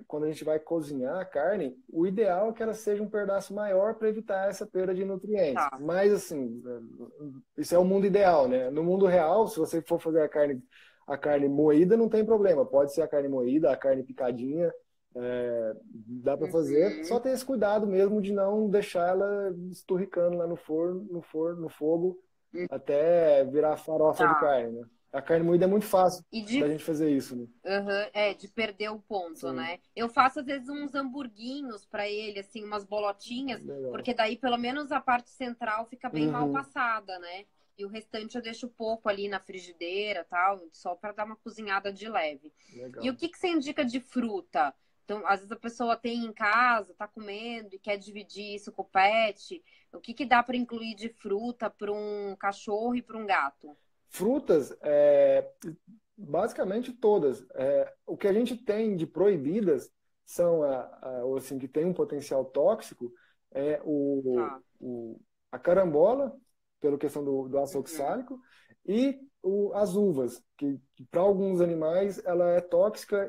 quando a gente vai cozinhar a carne, o ideal é que ela seja um pedaço maior para evitar essa perda de nutrientes. Tá. Mas assim, isso é o mundo ideal, né? No mundo real, se você for fazer a carne moída, não tem problema. Pode ser a carne moída, a carne picadinha, dá para fazer. Só Uhum. ter esse cuidado mesmo de não deixar ela esturricando lá no fogo, até virar farofa de Tá. carne, né? A carne moída é muito fácil E da de, gente fazer isso, né? de perder o ponto, Sim, né? Eu faço às vezes uns hamburguinhos para ele, assim, umas bolotinhas, legal. porque daí pelo menos a parte central fica bem mal Uhum, passada, né? E o restante eu deixo pouco ali na frigideira, tal, só para dar uma cozinhada de leve. E o legal. que que você indica de fruta? Então, às vezes a pessoa tem em casa, tá comendo e quer dividir isso com o pet. O que que dá para incluir de fruta para um cachorro e para um gato? Frutas, basicamente todas. O que a gente tem de proibidas são, ou assim, que tem um potencial tóxico, é Tá. a carambola, pela questão do ácido Uhum. oxálico, e as uvas, que para alguns animais ela é tóxica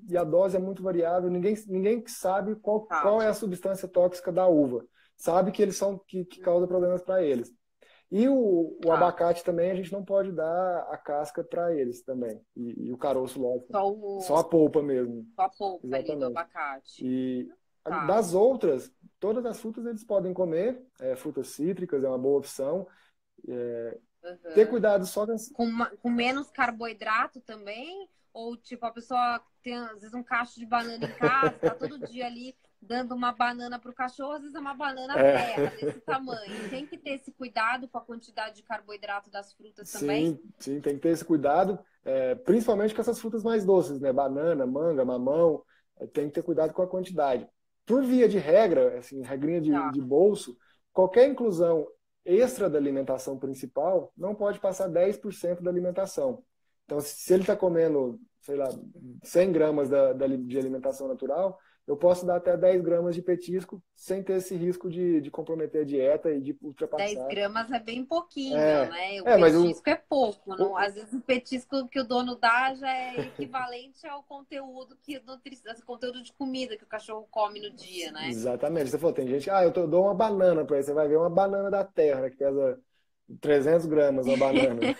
e a dose é muito variável. Ninguém sabe Tá. qual é a substância tóxica da uva. Sabe que eles são que causa problemas para eles. E o Tá. abacate também a gente não pode dar a casca para eles também. E o caroço, lógico. Só Só a polpa mesmo. só a polpa ali do Exatamente. abacate. E Tá. das outras, todas as frutas eles podem comer. Frutas cítricas é uma boa opção. Ter Uhum. cuidado só com Com menos carboidrato também? Ou, tipo, a pessoa tem, às vezes, um cacho de banana em casa, tá todo dia ali dando uma banana pro cachorro, às vezes é uma banana terra, é, desse tamanho. Tem que ter esse cuidado com a quantidade de carboidrato das frutas também? sim, sim, tem que ter esse cuidado, principalmente com essas frutas mais doces, né? Banana, manga, mamão, tem que ter cuidado com a quantidade. Por via de regra, assim, regrinha Tá. de bolso, qualquer inclusão extra da alimentação principal não pode passar 10% da alimentação. Então, se ele está comendo, sei lá, 100 gramas de alimentação natural, eu posso dar até 10 gramas de petisco sem ter esse risco de comprometer a dieta e de 10 ultrapassar. gramas é bem pouquinho, É, né? O mas petisco é pouco. Não? o, Às vezes o petisco que o dono dá já é equivalente ao conteúdo conteúdo de comida que o cachorro come no dia, né? exatamente. Você falou, tem gente, dou uma banana para ele. Você vai ver uma banana da terra, né, que pesa 300 gramas uma banana.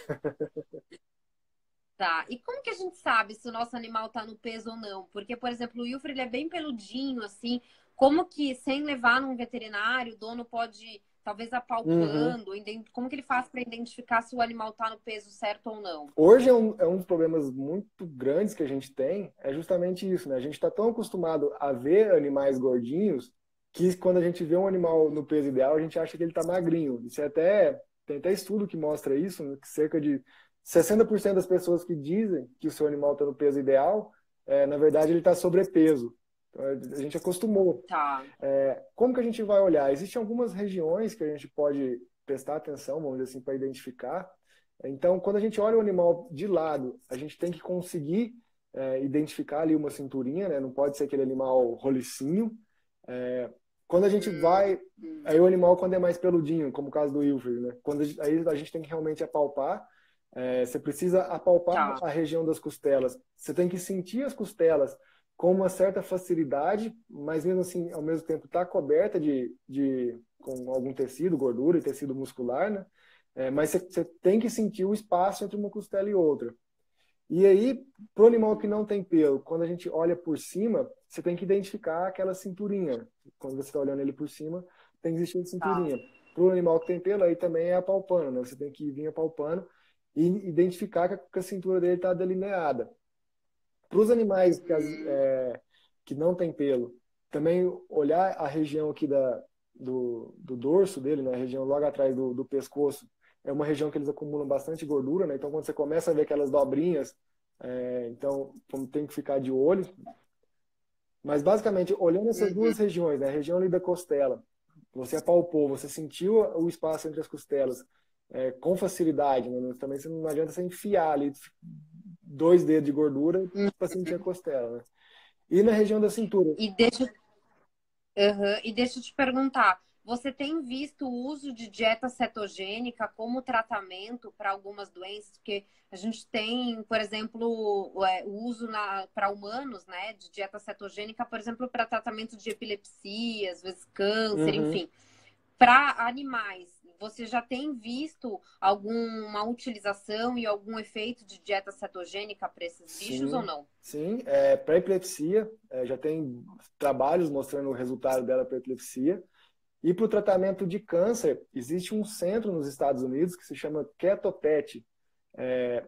Tá. E como que a gente sabe se o nosso animal tá no peso ou não? Porque, por exemplo, o Wilfred ele é bem peludinho, assim. Como que, sem levar num veterinário, o dono pode, talvez Uhum. apalpando, como que ele faz para identificar se o animal tá no peso certo ou não? Hoje é um dos problemas muito grandes que a gente tem, é justamente isso, né? A gente está tão acostumado a ver animais gordinhos que quando a gente vê um animal no peso ideal, a gente acha que ele está magrinho. Tem até estudo que mostra isso, né? Que cerca de 60% das pessoas que dizem que o seu animal está no peso ideal, na verdade ele está sobrepeso. Então, a gente acostumou. Tá. Como que a gente vai olhar? Existem algumas regiões que a gente pode prestar atenção, vamos dizer assim, para identificar. Então, quando a gente olha o animal de lado, a gente tem que conseguir identificar ali uma cinturinha, né? Não pode ser aquele animal rolicinho. Quando a gente Hum, vai, hum. aí o animal quando é mais peludinho, como o caso do Wilfred, né? Aí a gente tem que realmente apalpar. Você precisa apalpar Tá. a região das costelas. Você tem que sentir as costelas com uma certa facilidade, mas mesmo assim, ao mesmo tempo, está coberta com algum tecido, gordura e tecido muscular, né? Mas você tem que sentir o espaço entre uma costela e outra. E aí, para o animal que não tem pelo, quando a gente olha por cima, você tem que identificar aquela cinturinha. Quando você está olhando ele por cima, tem que existir a Tá. cinturinha. Para o animal que tem pelo, aí também é apalpando, né? Você tem que vir apalpando e identificar que a cintura dele está delineada. Para os animais que não têm pelo, também olhar a região aqui do dorso dele, né? A região logo atrás do pescoço, é uma região que eles acumulam bastante gordura, né? Então, quando você começa a ver aquelas dobrinhas, então tem que ficar de olho. Mas, basicamente, olhando essas Uhum. duas regiões, né? A região ali da costela, você apalpou, você sentiu o espaço entre as costelas com facilidade, né? Também não adianta você enfiar ali 2 dedos de gordura para sentir a costela, né? E na região da cintura. E deixa, e deixa eu te perguntar, você tem visto o uso de dieta cetogênica como tratamento para algumas doenças? Porque a gente tem, por exemplo, o uso para humanos, né, de dieta cetogênica, por exemplo, para tratamento de epilepsia, às vezes câncer, Uhum. enfim. Para animais, você já tem visto alguma utilização e algum efeito de dieta cetogênica para esses bichos ou Sim, não? sim. Para epilepsia, já tem trabalhos mostrando o resultado dela para epilepsia. E para o tratamento de câncer, existe um centro nos Estados Unidos que se chama Ketopet.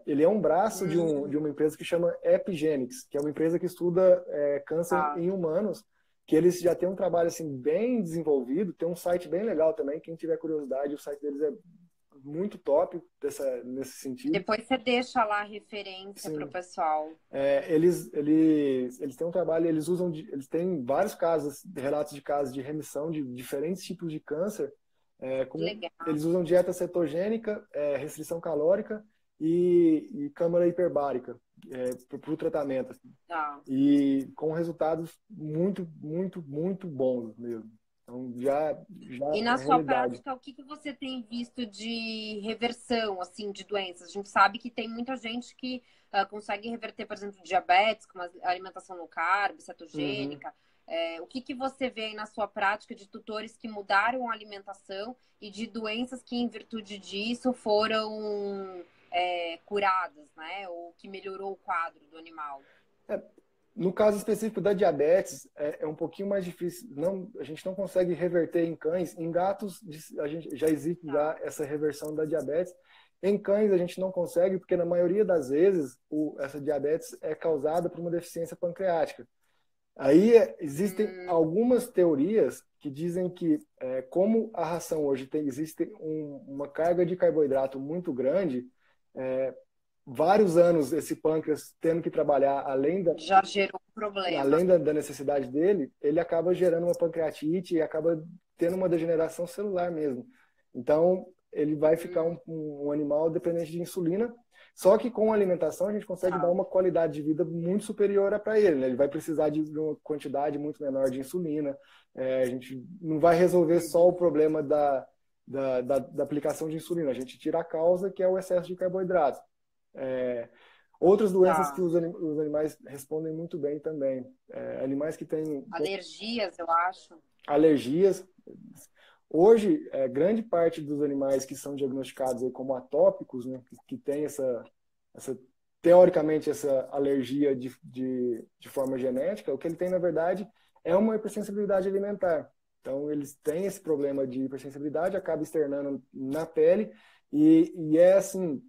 Ele é um braço de uma empresa que chama Epigenics, que é uma empresa que estuda câncer Tá. em humanos, que eles já têm um trabalho assim bem desenvolvido, tem um site bem legal também, quem tiver curiosidade, o site deles é muito top nesse sentido. Depois você deixa lá a referência para o Sim. pessoal. Eles têm um trabalho, eles têm vários casos, relatos de casos de remissão de diferentes tipos de câncer. Legal. Eles usam dieta cetogênica, restrição calórica e câmara hiperbárica para o tratamento. Assim. Tá. E com resultados muito, muito, muito bons mesmo. Então já E é na sua realidade. prática, o que você tem visto de reversão, assim, de doenças? A gente sabe que tem muita gente que consegue reverter, por exemplo, diabetes com uma alimentação low carb, Uhum. cetogênica. O que você vê aí na sua prática de tutores que mudaram a alimentação e de doenças que, em virtude disso, foram curadas, né? Ou que melhorou o quadro do animal? No caso específico da diabetes, é um pouquinho mais difícil. Não, a gente não consegue reverter em cães. Em gatos, a gente, já existe já Tá. essa reversão da diabetes. Em cães, a gente não consegue, porque na maioria das vezes, essa diabetes é causada por uma deficiência pancreática. Aí existem Hum, algumas teorias que dizem que, como a ração hoje existe uma carga de carboidrato muito grande, é, vários anos esse pâncreas tendo que trabalhar já gerou um problema. além da necessidade dele, ele acaba gerando uma pancreatite e acaba tendo uma degeneração celular mesmo. Então, ele vai ficar Hum, um animal dependente de insulina, só que com a alimentação a gente consegue dar tá. uma qualidade de vida muito superior para ele. Né? Ele vai precisar de uma quantidade muito menor de insulina. A gente não vai resolver só o Uhum. problema da aplicação de insulina. A gente tira a causa, que é o excesso de carboidrato. É, Outras doenças que Tá. os animais respondem muito bem também. Animais que têm Alergias, eu acho. alergias. Hoje, grande parte dos animais que são diagnosticados aí como atópicos, né, que tem teoricamente, essa alergia de forma genética, o que ele tem, na verdade, é uma hipersensibilidade alimentar. Então, eles têm esse problema de hipersensibilidade, acaba externando na pele, e é, assim,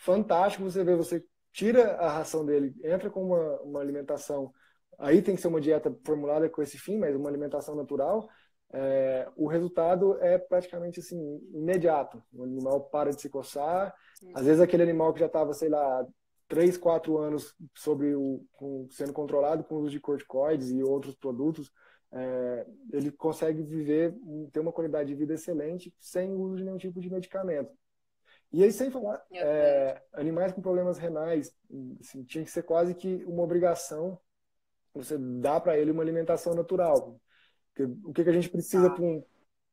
fantástico você ver, você tira a ração dele, entra com uma alimentação, aí tem que ser uma dieta formulada com esse fim, mas uma alimentação natural, o resultado é praticamente assim, imediato. O animal para de se coçar, às vezes aquele animal que já estava, sei lá, 3, 4 anos sendo controlado com o uso de corticoides e outros produtos, ele consegue ter uma qualidade de vida excelente sem o uso de nenhum tipo de medicamento. E aí, sem falar, Uhum. animais com problemas renais, assim, tinha que ser quase que uma obrigação você dar para ele uma alimentação natural. Porque o que a gente precisa Tá.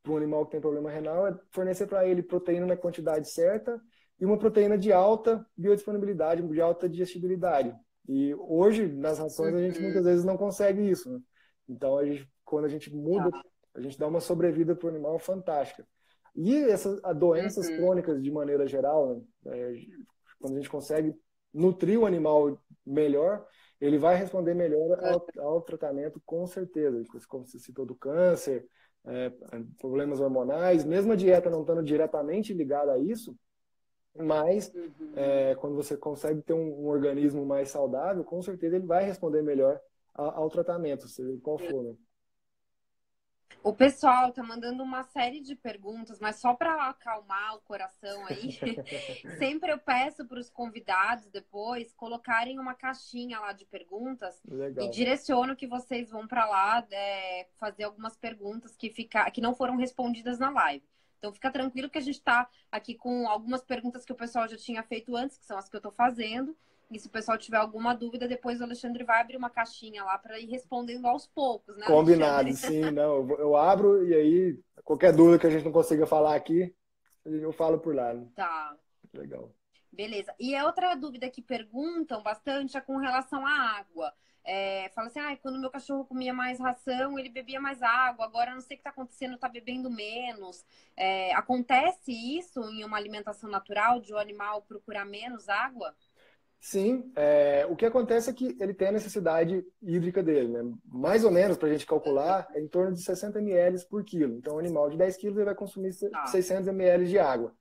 para um animal que tem problema renal é fornecer para ele proteína na quantidade certa e uma proteína de alta biodisponibilidade, de alta digestibilidade. E hoje, nas rações, a gente Uhum. muitas vezes não consegue isso. Né? Então, quando a gente Tá. muda, a gente dá uma sobrevida para o animal fantástica. E essas doenças Uhum. crônicas, de maneira geral, né? Quando a gente consegue nutrir o animal melhor, ele vai responder melhor ao tratamento, com certeza. Como você citou do câncer, problemas hormonais, mesmo a dieta não estando diretamente ligada a isso, mas quando você consegue ter um organismo mais saudável, com certeza ele vai responder melhor ao tratamento, seja qual for, né? O pessoal tá mandando uma série de perguntas, mas só para acalmar o coração aí, sempre eu peço para os convidados depois colocarem uma caixinha lá de perguntas e Legal. direciono que vocês vão para lá fazer algumas perguntas que não foram respondidas na live. Então fica tranquilo que a gente está aqui com algumas perguntas que o pessoal já tinha feito antes, que são as que eu estou fazendo. E se o pessoal tiver alguma dúvida, depois o Alexandre vai abrir uma caixinha lá para ir respondendo aos poucos, né, Combinado, Alexandre? sim, não. Eu abro e aí, qualquer dúvida que a gente não consiga falar aqui, eu falo por lá, né? Tá. Legal. Beleza. E a outra dúvida que perguntam bastante é com relação à água. Fala assim, quando meu cachorro comia mais ração, ele bebia mais água. Agora, não sei o que está acontecendo, está bebendo menos. Acontece isso em uma alimentação natural, de o animal procurar menos água? Sim, o que acontece é que ele tem a necessidade hídrica dele, né? Mais ou menos, para a gente calcular, é em torno de 60 ml por quilo. Então, um animal de 10 quilos ele vai consumir Tá. 600 ml de água.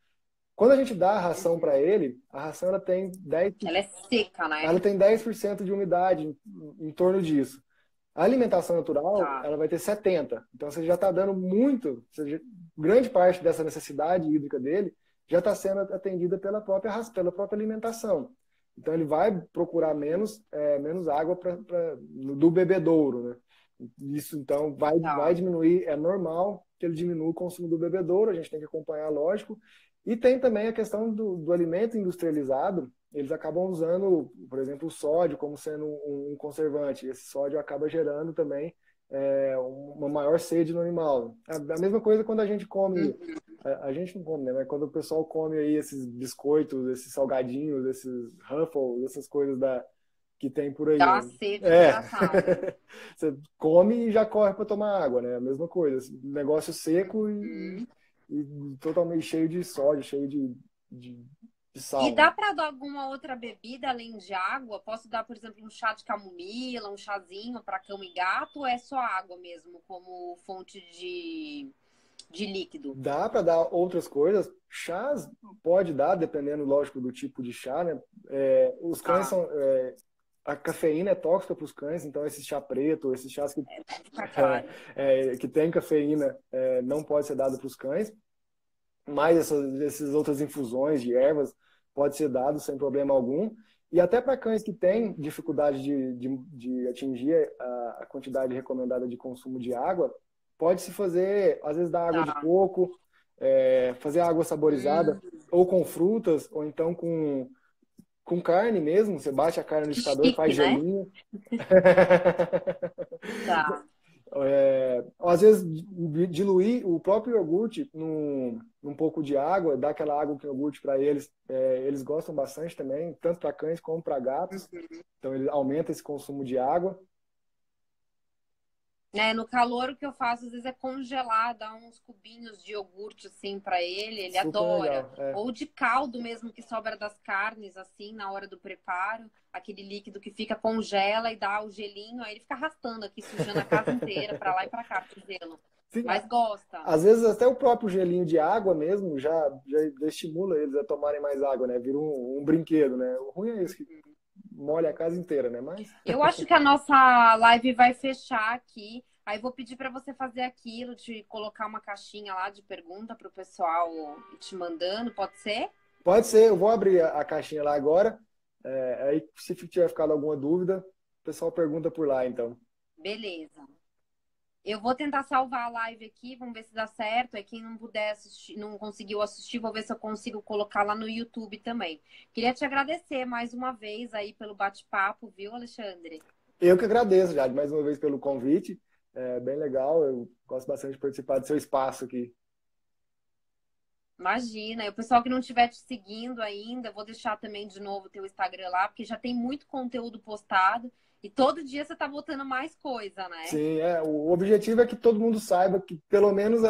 Quando a gente dá a ração para ele, a ração ela tem 10%, Ela é seca, né? ela tem 10% de umidade em torno disso. A alimentação natural, Tá. ela vai ter 70%. Então, você já está dando muito, grande parte dessa necessidade hídrica dele já está sendo atendida pela própria alimentação. Então, ele vai procurar menos água do bebedouro, né? Isso, então, vai diminuir. É normal que ele diminua o consumo do bebedouro, a gente tem que acompanhar, lógico. E tem também a questão do alimento industrializado. Eles acabam usando, por exemplo, o sódio como sendo um conservante. Esse sódio acaba gerando também uma maior sede no animal. A mesma coisa quando a gente come, a gente não come, né? Mas quando o pessoal come aí esses biscoitos, esses salgadinhos, esses Ruffles, essas coisas que tem por aí, Dá né? uma sede desgraçada. Você come e já corre para tomar água, né? A mesma coisa. Negócio seco e totalmente cheio de sódio, cheio de E sal, dá né? para dar alguma outra bebida além de água? Posso dar, por exemplo, um chá de camomila, um chazinho para cão e gato, ou é só água mesmo como fonte de líquido? Dá para dar outras coisas. Chás pode dar, dependendo, lógico, do tipo de chá, né? Os cães Tá. são. A cafeína é tóxica para os cães, então esse chá preto, esses chás Fica claro. que tem cafeína, não pode ser dado para os cães. Mas essas outras infusões de ervas pode ser dado sem problema algum. E até para cães que têm dificuldade de atingir a quantidade recomendada de consumo de água, pode-se fazer, às vezes, dar água de Tá. coco, fazer água saborizada, ou com frutas, ou então com carne mesmo. Você bate a carne no Que liquidificador, faz chique, né? gelinho. Tá. Às vezes, diluir o próprio iogurte num pouco de água, dar aquela água com iogurte para eles. Eles gostam bastante também, tanto para cães como para gatos. Então, ele aumenta esse consumo de água. No calor, o que eu faço às vezes é congelar, dar uns cubinhos de iogurte assim para ele Super adora. legal. Ou de caldo mesmo que sobra das carnes, assim, na hora do preparo, aquele líquido que fica, congela e dá o gelinho, aí ele fica arrastando aqui, sujando a casa inteira, para lá e para cá, com gelo. Sim, Mas gosta. às vezes até o próprio gelinho de água mesmo já estimula eles a tomarem mais água, né? Vira um brinquedo, né? O ruim é isso, que molha a casa inteira, né? Mas Eu acho que a nossa live vai fechar aqui. Aí vou pedir para você fazer aquilo, de colocar uma caixinha lá de pergunta para o pessoal ir te mandando, pode ser? pode ser, eu vou abrir a caixinha lá agora. Aí, se tiver ficado alguma dúvida, o pessoal pergunta por lá, então. Beleza. Eu vou tentar salvar a live aqui, vamos ver se dá certo. Aí quem não puder assistir, não conseguiu assistir, vou ver se eu consigo colocar lá no YouTube também. Queria te agradecer mais uma vez aí pelo bate-papo, viu, Alexandre? Eu que agradeço, Jade, mais uma vez pelo convite. É bem legal, eu gosto bastante de participar do seu espaço aqui. Imagina. E o pessoal que não estiver te seguindo ainda, vou deixar também de novo o teu Instagram lá, porque já tem muito conteúdo postado. E todo dia você tá botando mais coisa, né? Sim, o objetivo é que todo mundo saiba que pelo menos